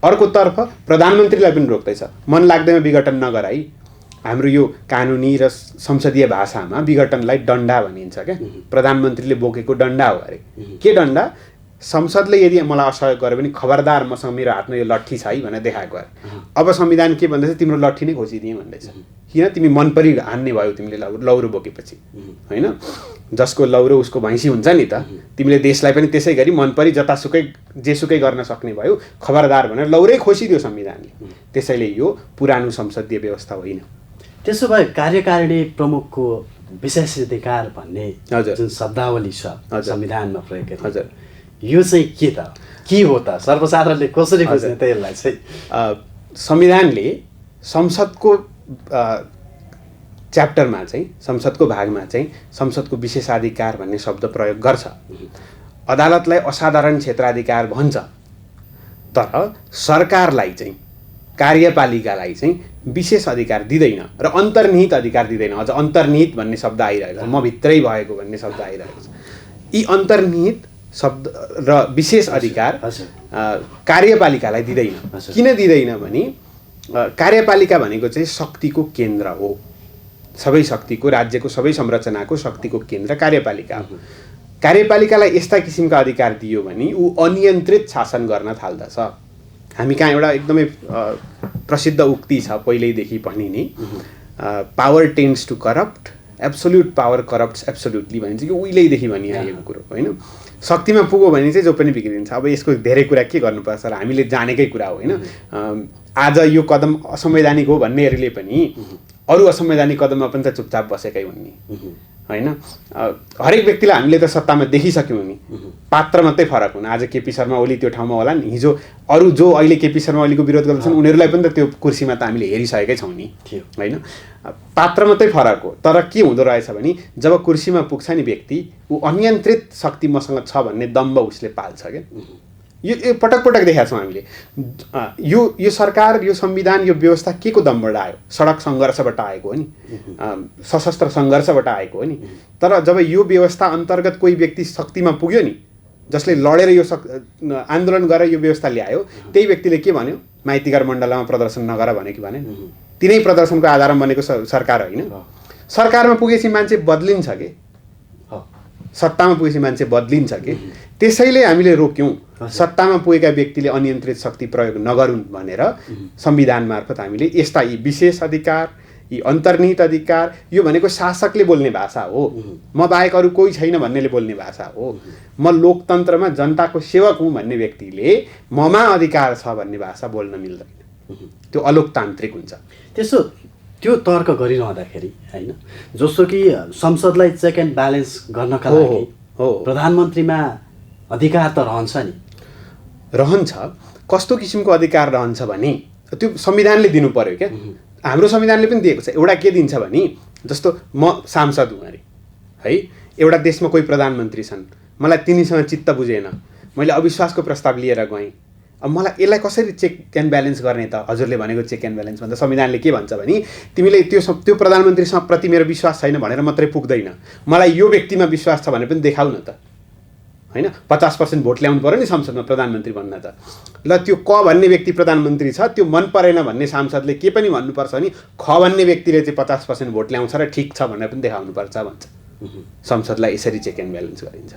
अर्कोतर्फ प्रधानमन्त्रीलाई पनि रोक्दैछ। मन लाग्दैमा विघटन नगर है। हाम्रो यो कानुनी र संसदीय भाषामा विघटनलाई डन्डा भनिन्छ क्या। प्रधानमन्त्रीले बोकेको डन्डा हो अरे। के डन्डा? संसदले यदि मलाई असहयोग गर्यो भने खबरदार, मसँग मेरो हातमा यो लट्ठी छ है भनेर देखाएको अरे। अब संविधान के भन्दैछ? तिम्रो लट्ठी नै खोसिदिएँ भन्दैछ। किन? तिमी मन परि हान्ने भयो तिमीले लौरो बोकेपछि होइन। जसको लौरो उसको भैँसी हुन्छ नि त। तिमीले देशलाई पनि त्यसै गरी मन परि जतासुकै जेसुकै गर्न सक्ने भयो, खबरदार भनेर लौरै खोसिदियो संविधानले। त्यसैले यो पुरानो संसदीय व्यवस्था होइन। त्यसो भए कार्यकारिणी प्रमुखको विशेषाधिकार भन्ने जुन शब्दावली छ संविधानमा प्रयोग गरिएको, हजुर यो चाहिँ के हो त? सर्वसाधारणले कसरी बुझ्ने त यसलाई चाहिँ? संविधानले संसदको च्याप्टरमा चाहिँ, संसदको भागमा चाहिँ संसदको विशेषाधिकार भन्ने शब्द प्रयोग गर्छ। अदालतलाई असाधारण क्षेत्राधिकार भन्छ, तर सरकारलाई चाहिँ, कार्यपालिकालाई चाहिँ विशेष अधिकार दिँदैन र अन्तर्निहित अधिकार दिँदैन। अझ अन्तर्निहित भन्ने शब्द आइरहेको छ, म भित्रै भएको भन्ने शब्द आइरहेको छ। यी अन्तर्निहित शब्द र विशेष अधिकार कार्यपालिकालाई दिँदैन। किन दिँदैन भने कार्यपालिका भनेको चाहिँ शक्तिको केन्द्र हो। सबै शक्तिको, राज्यको सबै संरचनाको शक्तिको केन्द्र कार्यपालिका हो। कार्यपालिकालाई यस्ता किसिमका अधिकार दियो भने ऊ अनियन्त्रित शासन गर्न थाल्दछ। हामी कहाँ एउटा एकदमै प्रसिद्ध उक्ति छ पहिल्यैदेखि भनिने, power tends to corrupt, absolute power corrupts absolutely भनिन्छ कि उहिलेदेखि भनिआएको कुरो होइन। शक्तिमा पुग्यो भने चाहिँ जो पनि बिग्रिन्छ। अब यसको धेरै कुरा के गर्नुपर्छ र हामीले जानेकै कुरा हो होइन। आज यो कदम असंवैधानिक हो भन्नेहरूले पनि अरू असंवैधानिक कदममा पनि त चुपचाप बसेकै हुन् नि होइन। हरेक व्यक्तिलाई हामीले त सत्तामा देखिसक्यौँ नि, पात्र मात्रै फरक हुन्। आज केपी शर्मा ओली त्यो ठाउँमा होला नि, हिजो अरू जो अहिले केपी शर्मा ओलीको विरोध गर्दछन् उनीहरूलाई पनि त त्यो कुर्सीमा त हामीले हेरिसकेकै छौँ नि होइन। पात्र मात्रै फरक हो। तर के हुँदो रहेछ भने जब कुर्सीमा पुग्छ नि व्यक्ति, ऊ अनियन्त्रित शक्ति मसँग छ भन्ने दम्ब उसले पाल्छ क्या। यो पटक पटक देखाएको छौँ हामीले। यो सरकार, यो संविधान, यो व्यवस्था के को दमबाट आयो? सडक सङ्घर्षबाट आएको हो नि, सशस्त्र सङ्घर्षबाट आएको हो नि। तर जब यो व्यवस्था अन्तर्गत कोही व्यक्ति शक्तिमा पुग्यो नि, जसले लडेर यो आन्दोलन गरेर यो व्यवस्था ल्यायो, त्यही व्यक्तिले के भन्यो? माइतीघर मण्डलमा प्रदर्शन नगर भन्यो कि भने? तिनै प्रदर्शनको आधारमा बनेको सरकार होइन। सरकारमा पुगेपछि मान्छे बदलिन्छ के, सत्तामा पुगेपछि मान्छे बदलिन्छ के। त्यसैले हामीले रोक्यौँ सत्तामा पुगेका व्यक्तिले अनियन्त्रित शक्ति प्रयोग नगरून् भनेर संविधान मार्फत हामीले यस्ता यी विशेष अधिकार, यी अन्तर्निहित अधिकार, यो भनेको शासकले बोल्ने भाषा हो, म बाहेक अरू कोही छैन भन्नेले बोल्ने भाषा हो। म लोकतन्त्रमा जनताको सेवक हुँ भन्ने व्यक्तिले ममा अधिकार छ भन्ने भाषा बोल्न मिल्दैन, त्यो अलोकतान्त्रिक हुन्छ। त्यसो त्यो तर्क गरिरहँदाखेरि होइन, जस्तो कि संसदलाई चेक एन्ड ब्यालेन्स गर्नका लागि प्रधानमन्त्रीमा अधिकार त रहन्छ नि, रहन्छ। कस्तो किसिमको अधिकार रहन्छ भने त्यो संविधानले दिनु पर्यो क्या। हाम्रो संविधानले पनि दिएको छ। एउटा के दिन्छ भने जस्तो म सांसद हुँ अरे है, एउटा देशमा कोही प्रधानमन्त्री छन्, मलाई तिनीसँग चित्त बुझेन, मैले अविश्वासको प्रस्ताव लिएर गएँ, अब मलाई यसलाई कसरी चेक एन्ड ब्यालेन्स गर्ने त? हजुरले भनेको चेक एन्ड ब्यालेन्स भन्दा संविधानले के भन्छ भने तिमीले त्यो प्रधानमन्त्रीसँग प्रति मेरो विश्वास छैन भनेर मात्रै पुग्दैन, मलाई यो व्यक्तिमा विश्वास छ भने पनि देखाउ न त, होइन। 50% भोट ल्याउनु पऱ्यो नि संसदमा प्रधानमन्त्री बन्न त। ल त्यो क भन्ने व्यक्ति प्रधानमन्त्री छ, त्यो मन परेन भन्ने सांसदले के पनि भन्नुपर्छ नि, ख भन्ने व्यक्तिले चाहिँ 50% भोट ल्याउँछ र ठिक छ भनेर पनि देखाउनुपर्छ भन्छ। संसदलाई यसरी चेक एन्ड ब्यालेन्स गरिन्छ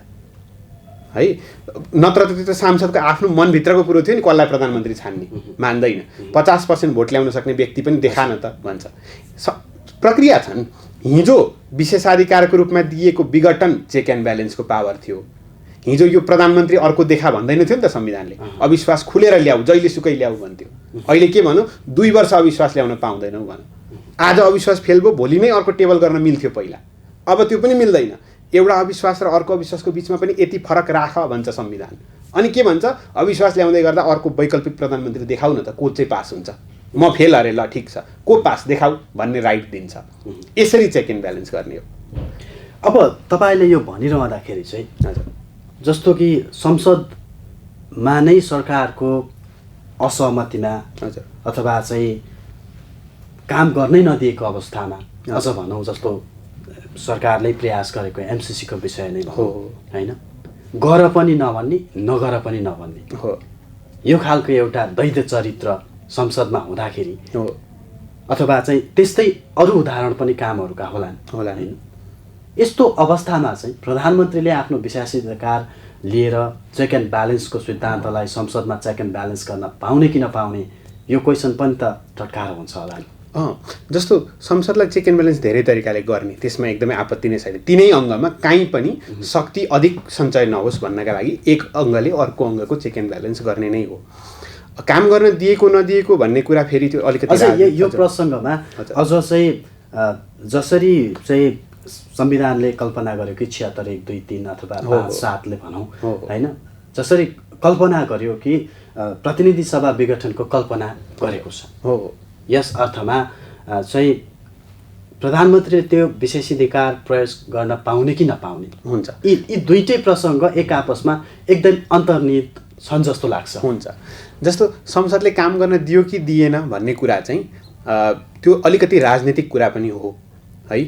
है। नत्र त त्यो त सांसदको आफ्नो मनभित्रको कुरो थियो नि, कसलाई प्रधानमन्त्री छान्ने मान्दैन, 50% भोट ल्याउन सक्ने व्यक्ति पनि देखान त भन्छ। प्रक्रिया छन्। हिजो विशेषाधिकारको रूपमा दिएको विघटन चेक एन्ड ब्यालेन्सको पावर थियो। हिजो यो प्रधानमन्त्री अर्को देखा भन्दैन थियो नि त संविधानले, अविश्वास खुलेर ल्याऊ, जहिले सुकै ल्याऊ भन्थ्यो। अहिले के भनौँ, 2 वर्ष अविश्वास ल्याउन पाउँदैनौ भनौँ। आज अविश्वास फेल भयो, भोलि नै अर्को टेबल गर्न मिल्थ्यो पहिला, अब त्यो पनि मिल्दैन। एउटा अविश्वास र अर्को अविश्वासको बिचमा पनि यति फरक राख भन्छ संविधान। अनि के भन्छ, अविश्वास ल्याउँदै गर्दा अर्को वैकल्पिक प्रधानमन्त्री देखाउ न त, को चाहिँ पास हुन्छ। म फेल अरे, ल ठिक छ, को पास देखाऊ भन्ने राइट दिन्छ। यसरी चेक एन्ड ब्यालेन्स गर्ने हो। अब तपाईँले यो भनिरहँदाखेरि चाहिँ हजुर, जस्तो कि संसदमा नै सरकारको असहमतिमा हजुर, अथवा चाहिँ काम गर्नै नदिएको अवस्थामा, अझ भनौँ जस्तो सरकारले प्रयास गरेको एमसिसीको विषय नै हो होइन, गर पनि नभन्ने, नगर पनि नभन्ने हो, यो खालको एउटा दैत्य चरित्र संसदमा हुँदाखेरि हो, अथवा चाहिँ त्यस्तै अरू उदाहरण पनि कामहरूका होलान् होइन। यस्तो अवस्थामा चाहिँ प्रधानमन्त्रीले आफ्नो विशेषाधिकार लिएर चेक एन्ड ब्यालेन्सको सिद्धान्तलाई संसदमा चेक एन्ड ब्यालेन्स गर्न पाउने कि नपाउने, यो क्वेसन पनि त टटकार हुन्छ होला नि। जस्तो संसदलाई चेक एन्ड ब्यालेन्स धेरै तरिकाले गर्ने, त्यसमा एकदमै आपत्ति नै छैन। तिनै अङ्गमा काहीँ पनि शक्ति अधिक सञ्चय नहोस् भन्नका लागि एक अङ्गले अर्को अङ्गको चेक एन्ड ब्यालेन्स गर्ने नै हो। काम गर्न दिएको नदिएको भन्ने कुरा फेरि त्यो अलिकति यो प्रसङ्गमा अझ चाहिँ जसरी चाहिँ संविधानले कल्पना गर्यो कि 76, 1, 2, 3 अथवा 5, 7ले भनौँ होइन, जसरी कल्पना गर्यो कि प्रतिनिधि सभा विघटनको कल्पना गरेको छ हो, यस अर्थमा चाहिँ प्रधानमन्त्रीले त्यो विशेषाधिकार प्रयोग गर्न पाउने कि नपाउने हुन्छ। यी दुईटै प्रसङ्ग एक आपसमा एकदम अन्तर्निहित छन् जस्तो लाग्छ। हुन्छ। जस्तो संसदले काम गर्न दियो कि दिएन भन्ने कुरा चाहिँ त्यो अलिकति राजनीतिक कुरा पनि हो है,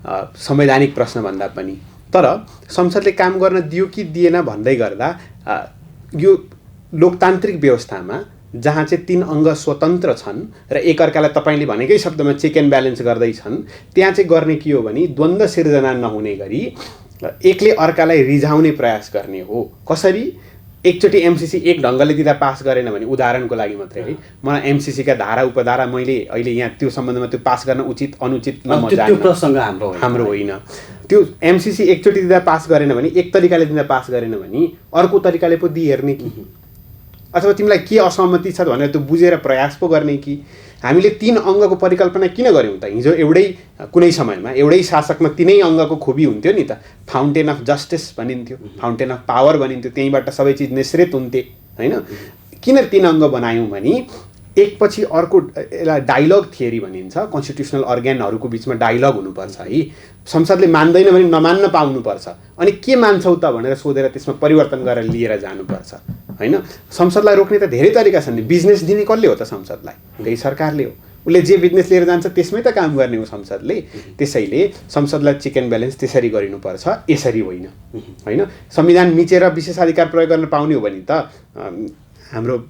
संवैधानिक प्रश्न भन्दा पनि। तर संसदले काम गर्न दियो कि दिएन भन्दै गर्दा यो लोकतान्त्रिक व्यवस्थामा जहाँ चाहिँ 3 अङ्ग स्वतन्त्र छन् र एकअर्कालाई तपाईँले भनेकै शब्दमा चेक एन्ड ब्यालेन्स गर्दैछन्, त्यहाँ चाहिँ गर्ने के हो भने द्वन्द्व सिर्जना नहुने गरी एकले अर्कालाई रिझाउने प्रयास गर्ने हो। कसरी? एकचोटि एमसिसी एक ढङ्गले दिँदा पास गरेन भने, उदाहरणको लागि मात्रै है, मलाई एमसिसीका धारा उपधारा मैले अहिले यहाँ त्यो सम्बन्धमा त्यो पास गर्न उचित अनुचित त्यो प्रसङ्ग हाम्रो होइन। त्यो एमसिसी एकचोटि दिँदा पास गरेन भने, एक तरिकाले दिँदा पास गरेन भने अर्को तरिकाले पो दिइ हेर्ने कि, अथवा तिमीलाई के असहमति छ भनेर त्यो बुझेर प्रयास पो गर्ने कि। हामीले 3 अङ्गको परिकल्पना किन गऱ्यौँ त? हिजो एउटै कुनै समयमा एउटै शासकमा 3 अङ्गको खुबी हुन्थ्यो नि त। फाउन्टेन अफ जस्टिस भनिन्थ्यो, फाउन्टेन अफ पावर भनिन्थ्यो, त्यहीँबाट सबै चिज निश्रित हुन्थे होइन। किन 3 अङ्ग बनायौँ भने एकपछि अर्को, यसलाई डायलग थियोरी भनिन्छ, कन्स्टिट्युसनल अर्ग्यानहरूको बिचमा डायलग हुनुपर्छ है। संसदले मान्दैन भने नमान्न पाउनुपर्छ, अनि के मान्छौ त भनेर सोधेर त्यसमा परिवर्तन गरेर लिएर जानुपर्छ होइन। संसदलाई रोक्ने त धेरै तरिका छन् नि। बिजनेस दिने कसले हो त संसदलाई? त्यही सरकारले हो। उसले जे बिजनेस लिएर जान्छ त्यसमै त काम गर्ने हो संसदले। त्यसैले संसदलाई चेक एन्ड ब्यालेन्स त्यसरी गरिनुपर्छ, यसरी होइन होइन। संविधान मिचेर विशेषाधिकार प्रयोग गर्न पाउने हो भने त हाम्रो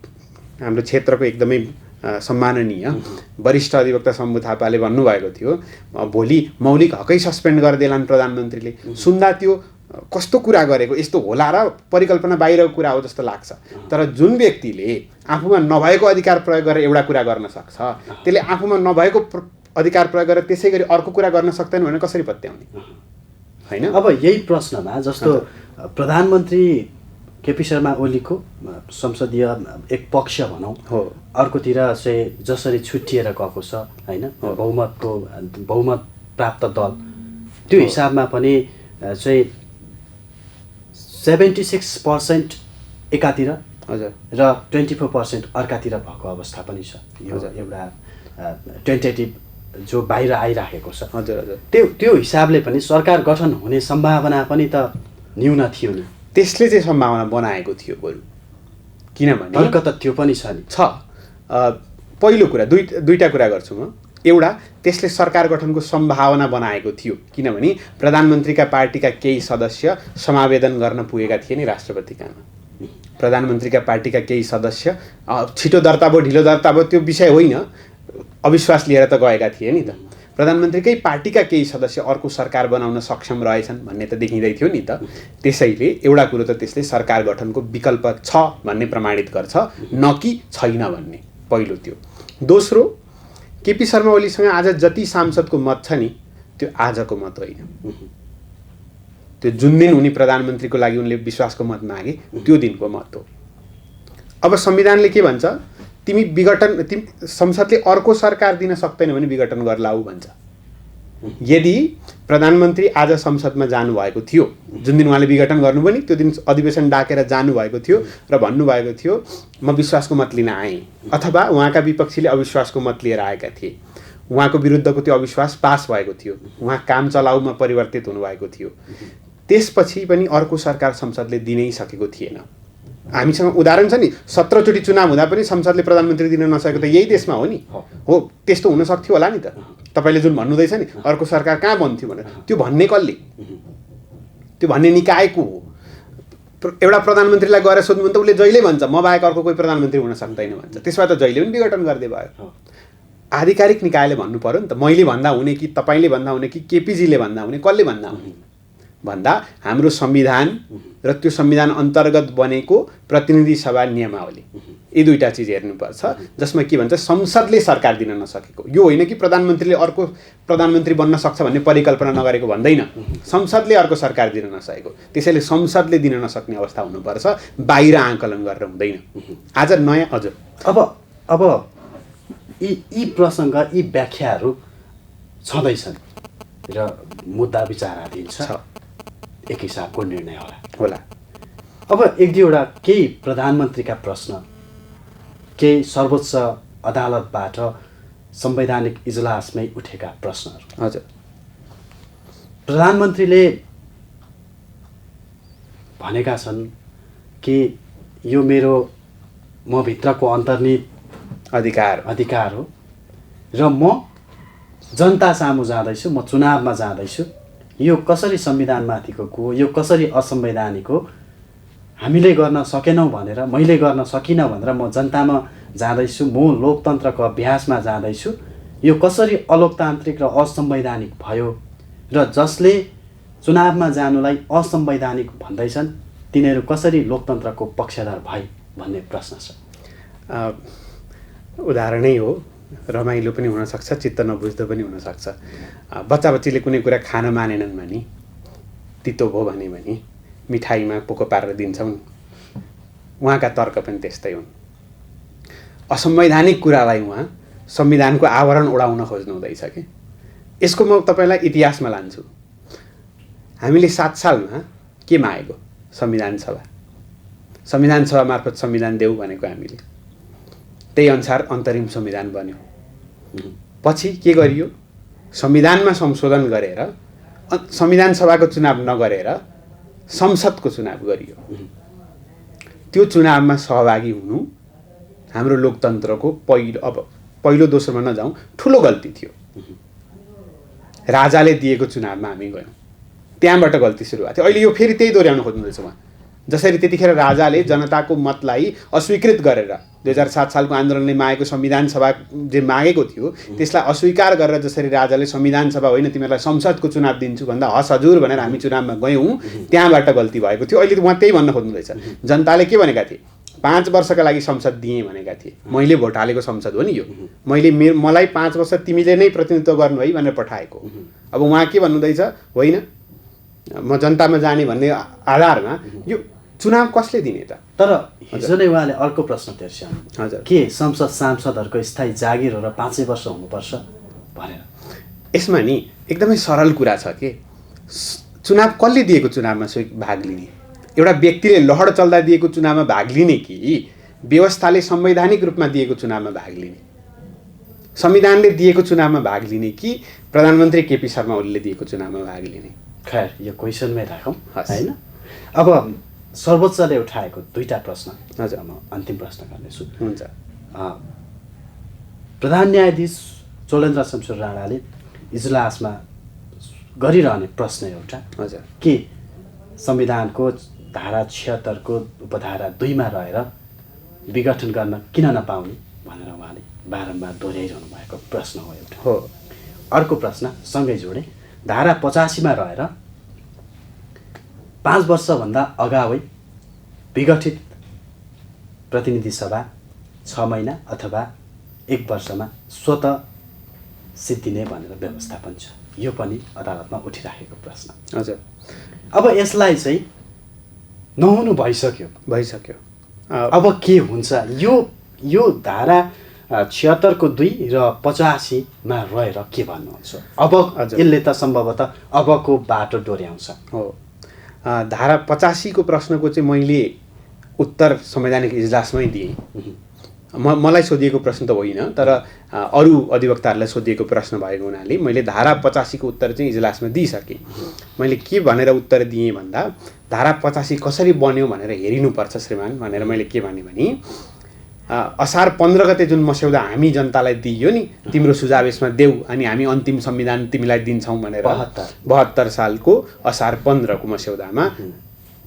क्षेत्रको एकदमै सम्माननीय वरिष्ठ अधिवक्ता शम्भु थापाले भन्नुभएको थियो भोलि मौलिक हकै सस्पेन्ड गरिदेलान् प्रधानमन्त्रीले। सुन्दा त्यो कस्तो कुरा गरेको यस्तो होला र परिकल्पना बाहिरको कुरा हो जस्तो लाग्छ। तर जुन व्यक्तिले आफूमा नभएको अधिकार प्रयोग गरेर एउटा कुरा गर्न सक्छ त्यसले आफूमा नभएको अधिकार प्रयोग गरेर त्यसै गरी अर्को कुरा गर्न सक्दैन भने कसरी पत्याउने हैन? अब यही प्रश्नमा जस्तो प्रधानमन्त्री केपी शर्मा ओलीको संसदीय एक पक्ष भनौँ हो, अर्कोतिर चाहिँ जसरी छुट्टिएर गएको छ हैन, बहुमत प्राप्त दल त्यो हिसाबमा पनि चाहिँ 76% एकातिर हजुर र 24% अर्कातिर भएको अवस्था पनि छ। यो एउटा टेन्टेटिभ जो बाहिर आइराखेको छ। हजुर हजुर त्यो हिसाबले पनि सरकार गठन हुने सम्भावना पनि त न्यून थियो नि। त्यसले चाहिँ सम्भावना बनाएको थियो बरु, किनभने तर्क त त्यो पनि छ नि। पहिलो कुरा दुईटा कुरा गर्छु म। एउटा, त्यसले सरकार गठनको सम्भावना बनाएको थियो किनभने प्रधानमन्त्रीका पार्टीका केही सदस्य समावेदन गर्न पुगेका थिए नि राष्ट्रपति कहाँ। प्रधानमन्त्रीका पार्टीका केही सदस्य छिटो दर्ता भयो ढिलो दर्ता भयो त्यो विषय होइन, अविश्वास लिएर त गएका थिए नि त। प्रधानमन्त्रीकै पार्टीका केही सदस्य अर्को सरकार बनाउन सक्षम रहेछन् भन्ने त देखिँदै थियो नि त। त्यसैले एउटा कुरो त त्यसले सरकार गठनको विकल्प छ भन्ने प्रमाणित गर्छ, न कि छैन भन्ने, पहिलो त्यो। दोस्रो, केपी शर्मा ओलीसँग आज जति सांसदको मत छ नि त्यो आजको मत होइन, त्यो जुन दिन उनी प्रधानमन्त्रीको लागि उनले विश्वासको मत मागे त्यो दिनको मत हो। अब संविधानले के भन्छ, तिमी संसदले अर्को सरकार दिन सक्दैन भने विघटन गर्लाऊ भन्छ। यदि प्रधानमन्त्री आज संसदमा जानुभएको थियो, जुन दिन उहाँले विघटन गर्नु पनि त्यो दिन अधिवेशन डाकेर जानुभएको थियो र भन्नुभएको थियो म विश्वासको मत लिन आएँ, अथवा उहाँका विपक्षीले अविश्वासको मत लिएर आएका थिए, उहाँको विरुद्धको त्यो अविश्वास पास भएको थियो, उहाँ काम चलाउमा परिवर्तित हुनुभएको थियो, त्यसपछि पनि अर्को सरकार संसदले दिनै सकेको थिएन। हामीसँग उदाहरण छ नि, 17 चोटि चुनाव हुँदा पनि संसदले प्रधानमन्त्री दिन नसकेको त यही देशमा हो नि। हो, त्यस्तो हुन सक्थ्यो होला नि त। तपाईँले जुन भन्नुहुँदैछ नि अर्को सरकार कहाँ बन्थ्यो भनेर, त्यो भन्ने कसले, त्यो भन्ने निकायको हो। एउटा प्रधानमन्त्रीलाई गएर सोध्नु भने त उसले जहिले भन्छ म बाहेक अर्को कोही प्रधानमन्त्री हुन सक्दैन भन्छ, त्यसमा त जहिले पनि विघटन गर्दै भयो। आधिकारिक निकायले भन्नु पर्यो नि त, मैले भन्दा हुने कि तपाईँले भन्दा हुने कि केपीजीले भन्दा हुने, कसले भन्दा हुने भन्दा हाम्रो संविधान र त्यो संविधान अन्तर्गत बनेको प्रतिनिधि सभा नियमावली, यी दुईटा चिज हेर्नुपर्छ, जसमा के भन्छ संसदले सरकार दिन नसकेको। यो होइन कि प्रधानमन्त्रीले अर्को प्रधानमन्त्री बन्न सक्छ भन्ने परिकल्पना नगरेको भन्दैन, संसदले अर्को सरकार दिन नसकेको। त्यसैले संसदले दिन नसक्ने अवस्था हुनुपर्छ, बाहिर आकलन गरेर हुँदैन। आज नयाँ हजुर अब यी प्रसङ्ग यी व्याख्याहरू छँदैछन् र मुद्दा विचाराधीन छ, एक हिसाबको निर्णय होला। अब एक दुईवटा केही प्रधानमन्त्रीका प्रश्न, केही सर्वोच्च अदालतबाट संवैधानिक इजलासमै उठेका प्रश्नहरू। हजुर, प्रधानमन्त्रीले भनेका छन् कि यो म भित्रको अन्तर्निहित अधिकार हो र म जनता सामु जाँदैछु, म चुनावमा जाँदैछु, यो कसरी संविधानमाथिको को, यो कसरी असंवैधानिक हो, हामीले गर्न सकेनौँ भनेर, मैले गर्न सकिनँ भनेर म जनतामा जाँदैछु, म लोकतन्त्रको अभ्यासमा जाँदैछु, यो कसरी अलोकतान्त्रिक र असंवैधानिक भयो र जसले चुनावमा जानुलाई असंवैधानिक भन्दैछन् तिनीहरू कसरी लोकतन्त्रको पक्षधर भए भन्ने प्रश्न छ। उदाहरणै हो, रमाइलो पनि हुनसक्छ, चित्त नबुझ्दो पनि हुनसक्छ। बच्चा बच्चीले कुनै कुरा खान मानेनन् भने, तितो भयो भने मिठाईमा पोको पारेर दिन्छौँ, उहाँका तर्क पनि त्यस्तै हुन्। असंवैधानिक कुरालाई उहाँ संविधानको आवरण उडाउन खोज्नु हुँदैछ कि। यसको म तपाईँलाई इतिहासमा लान्छु। हामीले 7 सालमा के मागेको, संविधान सभा मार्फत संविधान देऊ भनेको हामीले, त्यही अनुसार अन्तरिम संविधान बन्यो। पछि के गरियो, संविधानमा संशोधन गरेर संविधान सभाको चुनाव नगरेर संसदको चुनाव गरियो। त्यो चुनावमा सहभागी हुनु हाम्रो लोकतन्त्रको पहिलो दोस्रोमा नजाउँ, ठुलो गल्ती थियो। राजाले दिएको चुनावमा हामी गयौँ, त्यहाँबाट गल्ती सुरु भएको थियो। अहिले यो फेरि त्यही दोहोऱ्याउन खोज्नुहुँदैछ उहाँ। जसरी त्यतिखेर राजाले जनताको मतलाई अस्वीकृत गरेर 2007 सालको आन्दोलनले मागेको संविधान सभा जे मागेको थियो त्यसलाई अस्वीकार गरेर जसरी राजाले संविधान सभा होइन तिमीहरूलाई संसदको चुनाव दिन्छु भन्दा हस् हजुर भनेर हामी चुनावमा गयौँ, त्यहाँबाट गल्ती भएको थियो। अहिले उहाँ त्यही भन्न खोज्नु रहेछ। जनताले के भनेका थिए? 5 वर्षका लागि संसद दिएँ भनेका थिए। मैले भोट हालेको संसद हो नि यो। मलाई 5 वर्ष तिमीले नै प्रतिनिधित्व गर्नु है भनेर पठाएको। अब उहाँ के भन्नुहुँदैछ? होइन म जनतामा जाने भन्ने आधारमा यो चुनाव कसले दिने त? तर हिजो नै उहाँले अर्को प्रश्न तेर्स्याउनु, हजुर, के संसद सांसदहरूको स्थायी जागिर हो र 5 वर्ष हुनुपर्छ भनेर। यसमा नि एकदमै सरल कुरा छ के चुनाव कसले दिएको चुनावमा भाग लिने? एउटा व्यक्तिले लहर चल्दा दिएको चुनावमा भाग लिने कि व्यवस्थाले संवैधानिक रूपमा दिएको चुनावमा भाग लिने? संविधानले दिएको चुनावमा भाग लिने कि प्रधानमन्त्री केपी शर्मा ओलीले दिएको चुनावमा भाग लिने? खैर यो क्वेसनमै राखौँ होइन। अब सर्वोच्चले उठाएको 2टा प्रश्न, हजुर, म अन्तिम प्रश्न गर्नेछु। हुन्छ। प्रधान न्यायाधीश चोलेन्द्र शमशेर राणाले इजलासमा गरिरहने प्रश्न एउटा, हजुर, के संविधानको धारा 76 को उपधारा 2 मा रहेर विघटन गर्न किन नपाउने भनेर उहाँले बारम्बार दोहोऱ्याइरहनु भएको प्रश्न हो एउटा। हो। अर्को प्रश्न सँगै जोडे, धारा 85 मा रहेर 5 वर्षभन्दा अगावै विघटित प्रतिनिधि सभा 6 महिना अथवा 1 वर्षमा स्वतः सिद्धिने भनेर व्यवस्थापन छ। यो पनि अदालतमा उठिराखेको प्रश्न। हजुर। अब यसलाई चाहिँ नहुनु भइसक्यो। अब के हुन्छ? यो धारा 76 को 2 र 85 मा रहेर के भन्नुहुन्छ? अब यसले त सम्भवतः अबको बाटो डोर्याउँछ। हो। धारा 85 को प्रश्नको चाहिँ मैले उत्तर संवैधानिक इजलासमै दिएँ। मलाई सोधिएको प्रश्न त होइन, तर अरू अधिवक्ताहरूलाई सोधिएको प्रश्न भएको हुनाले मैले धारा 85 को उत्तर चाहिँ इजलासमा दिइसकेँ। मैले के भनेर उत्तर दिएँ भन्दा धारा 85 कसरी बन्यो भनेर हेरिनुपर्छ श्रीमान भनेर मैले के भने असार 15 गते जुन मस्यौदा हामी जनतालाई दिइयो नि तिम्रो सुझाव यसमा देऊ अनि हामी अन्तिम संविधान तिमीलाई दिन्छौँ भनेर 72 सालको असार 15 को मस्यौदामा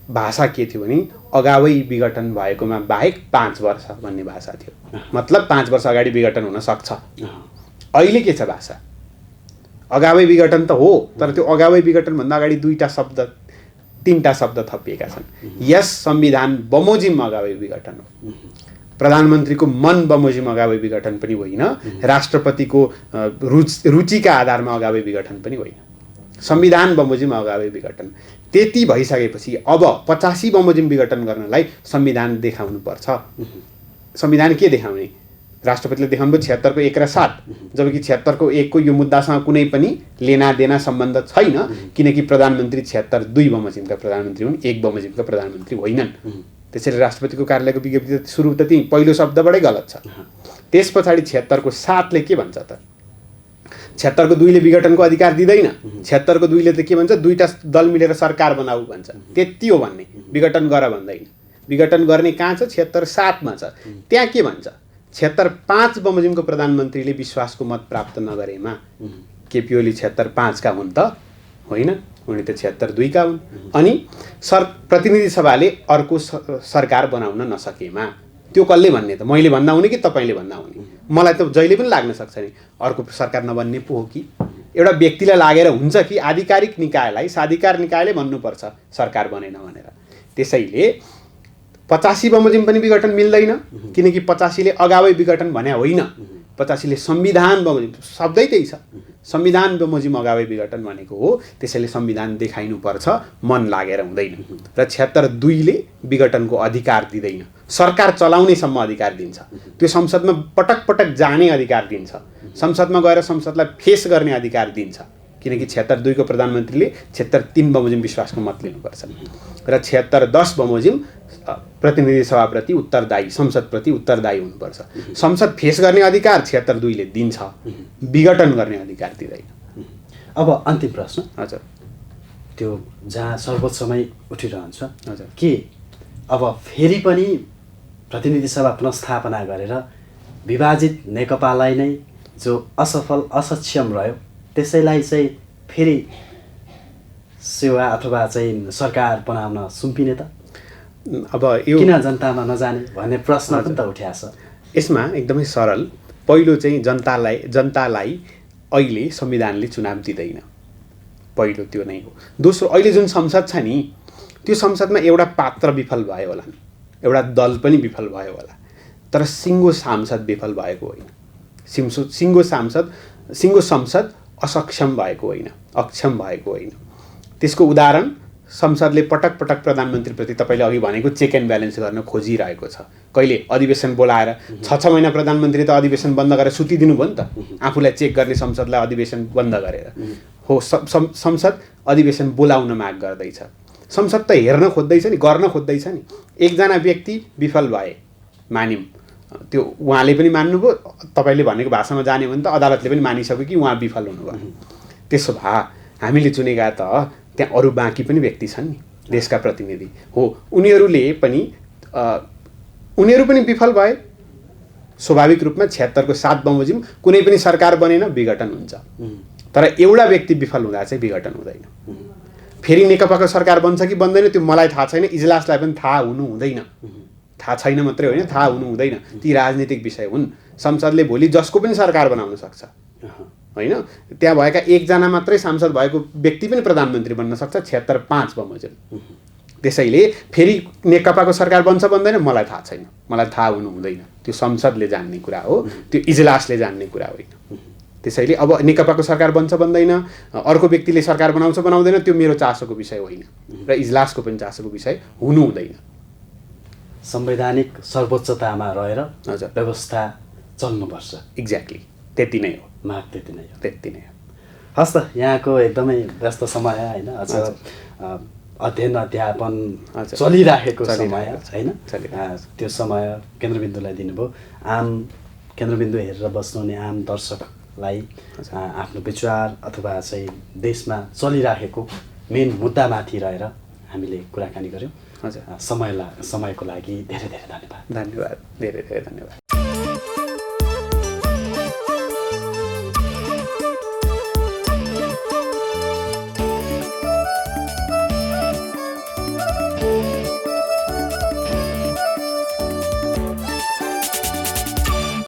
भाषा के थियो भने अगावै विघटन भएकोमा बाहेक 5 वर्ष भन्ने भाषा थियो। मतलब 5 वर्ष अगाडि विघटन हुन सक्छ। अहिले के छ भाषा? अगावै विघटन त हो, तर त्यो अगावै विघटन भन्दा अगाडि 3टा शब्द थपिएका छन्। यस संविधान बमोजिम अगावै विघटन हो। प्रधानमन्त्रीको मन बमोजिम अगावै विघटन पनि होइन, राष्ट्रपतिको रुचिका आधारमा अगावै विघटन पनि होइन। संविधान बमोजिम अगावै विघटन। त्यति भइसकेपछि अब 85 बमोजिम विघटन गर्नलाई संविधान देखाउनुपर्छ। संविधान के देखाउने? राष्ट्रपतिले देखाउनु 76 को 1 र 7, जबकि 76 को 1 को यो मुद्दासँग कुनै पनि लेना देना सम्बन्ध छैन, किनकि प्रधानमन्त्री 76 2 बमोजिमका प्रधानमन्त्री हुन्, 1 बमोजिमका प्रधानमन्त्री होइनन्। त्यसैले राष्ट्रपतिको कार्यालयको विज्ञप्ति सुरु त त्यही पहिलो शब्दबाटै गलत छ। त्यस पछाडि 76 को 7 ले के भन्छ त? 76 को 2 ले विघटनको अधिकार दिँदैन। 76 को 2 ले त के भन्छ? 2टा दल मिलेर सरकार बनाऊ भन्छ। त्यति हो भन्ने, विघटन गर भन्दैन। विघटन गर्ने कहाँ छ? 76 7 मा छ। त्यहाँ के भन्छ? 76 5 बमोजिमको प्रधानमन्त्रीले विश्वासको मत प्राप्त नगरेमा केपी ओली 76 5 का हुन् त? होइन, उनी त 76 2 का हुन्। अनि प्रतिनिधि सभाले अर्को सरकार बनाउन नसकेमा त्यो कसले भन्ने त? मैले भन्दा हुने कि तपाईँले भन्दा हुने? मलाई त जहिले पनि लाग्न सक्छ नि अर्को सरकार नबन्ने पो हो कि एउटा व्यक्तिलाई लागेर हुन्छ कि आधिकारिक निकायलाई साधिकार निकायले भन्नुपर्छ सरकार बनेन भनेर। त्यसैले 85 बमोजिम पनि विघटन मिल्दैन, किनकि 85 ले अगावै विघटन भने होइन। 85 ले संविधान बमोजिम शब्दै त्यही छ। संविधान बमोजिम अगावै विघटन भनेको हो। त्यसैले संविधान देखाइनुपर्छ, मन लागेर हुँदैन। र 76 2 ले विघटनको अधिकार दिँदैन, सरकार चलाउनेसम्म अधिकार दिन्छ। त्यो संसदमा पटक पटक जाने अधिकार दिन्छ, संसदमा गएर संसदलाई फेस गर्ने अधिकार दिन्छ, किनकि 76 2 को प्रधानमन्त्रीले 76 3 बमोजिम विश्वासको मत लिनुपर्छ र 76 10 बमोजिम प्रतिनिधि सभाप्रति उत्तरदायी, संसदप्रति उत्तरदायी हुनुपर्छ। संसद फेस गर्ने अधिकार 76 2 ले दिन्छ, विघटन गर्ने अधिकार दिँदैन। अब अन्तिम प्रश्न, हजुर, त्यो जहाँ सर्वोच्चमै उठिरहन्छ, हजुर, के अब फेरि पनि प्रतिनिधि सभा पुनर्स्थापना गरेर विभाजित नेकपालाई नै जो असफल असक्षम रह्यो त्यसैलाई चाहिँ फेरि सेवा अथवा चाहिँ सरकार बनाउन सुम्पिने त? अब यो किन जनतामा नजाने भन्ने प्रश्न पनि त उठ्याछ। यसमा एकदमै सरल, पहिलो चाहिँ जनतालाई अहिले संविधानले चुनाव दिँदैन, पहिलो त्यो नै हो। दोस्रो, अहिले जुन संसद छ नि त्यो संसदमा एउटा पात्र विफल भयो होला, एउटा दल पनि विफल भयो होला, तर सिङ्गो सांसद विफल भएको होइन। सिङ्गो संसद असक्षम भएको होइन, अक्षम भएको होइन। त्यसको उदाहरण संसदले पटक पटक प्रधानमन्त्रीप्रति तपाईँले अघि भनेको चेक एन्ड ब्यालेन्स गर्न खोजिरहेको छ। कहिले अधिवेशन बोलाएर 6 महिना प्रधानमन्त्री त अधिवेशन बन्द गरेर सुतिदिनु भयो नि त, आफूलाई चेक गर्ने संसदलाई अधिवेशन बन्द गरेर हो। संसद अधिवेशन बोलाउन माग गर्दैछ, संसद त हेर्न खोज्दैछ नि, गर्न खोज्दैछ नि। एकजना व्यक्ति विफल भए मान्यौँ, त्यो उहाँले पनि मान्नुभयो, तपाईँले भनेको भाषामा जाने भने त अदालतले पनि मानिसक्यो कि उहाँ विफल हुनुभयो। त्यसो भए हामीले चुनेका त त्यहाँ अरू बाँकी पनि व्यक्ति छन् नि, देशका प्रतिनिधि हो, उनीहरू पनि विफल भए। स्वाभाविक रूपमा 76 को 7 बमोजिम कुनै पनि सरकार बनेन, विघटन हुन्छ। तर एउटा व्यक्ति विफल हुँदा चाहिँ विघटन हुँदैन। फेरि नेकपाको सरकार बन्छ कि बन्दैन त्यो मलाई थाहा छैन, इजलासलाई पनि थाहा हुनु हुँदैन। थाहा छैन मात्रै होइन, थाहा हुनु हुँदैन। ती राजनीतिक विषय हुन्। संसदले भोलि जसको पनि सरकार बनाउन सक्छ होइन, त्यहाँ भएका एकजना मात्रै सांसद भएको व्यक्ति पनि प्रधानमन्त्री बन्न सक्छ, 76-5 बमोजिम। त्यसैले फेरि नेकपाको सरकार बन्छ बन्दैन मलाई थाहा छैन, मलाई थाहा हुनु हुँदैन। त्यो संसदले जान्ने कुरा हो, त्यो इजलासले जान्ने कुरा होइन। त्यसैले अब नेकपाको सरकार बन्छ बन्दैन, अर्को व्यक्तिले सरकार बनाउँछ बनाउँदैन, त्यो मेरो चासोको विषय होइन र इजलासको पनि चासोको विषय हुनु हुँदैन। संवैधानिक सर्वोच्चतामा रहेर हजुर व्यवस्था चल्नुपर्छ। एक्ज्याक्टली, त्यति नै हो, माग त्यति नै हो। त्यति नै हो। हस् त, यहाँको एकदमै व्यस्त समय होइन, अझ अध्ययन अध्यापन चलिराखेको समय होइन, त्यो समय केन्द्रबिन्दुलाई दिनुभयो। आम केन्द्रबिन्दु हेरेर बस्नुहुने आम दर्शकलाई आफ्नो विचार अथवा चाहिँ देशमा चलिराखेको मेन मुद्दामाथि रहेर हामीले कुराकानी गऱ्यौँ। हजुर, समयको लागि धेरै धेरै धन्यवाद। धन्यवाद, धेरै धेरै धन्यवाद।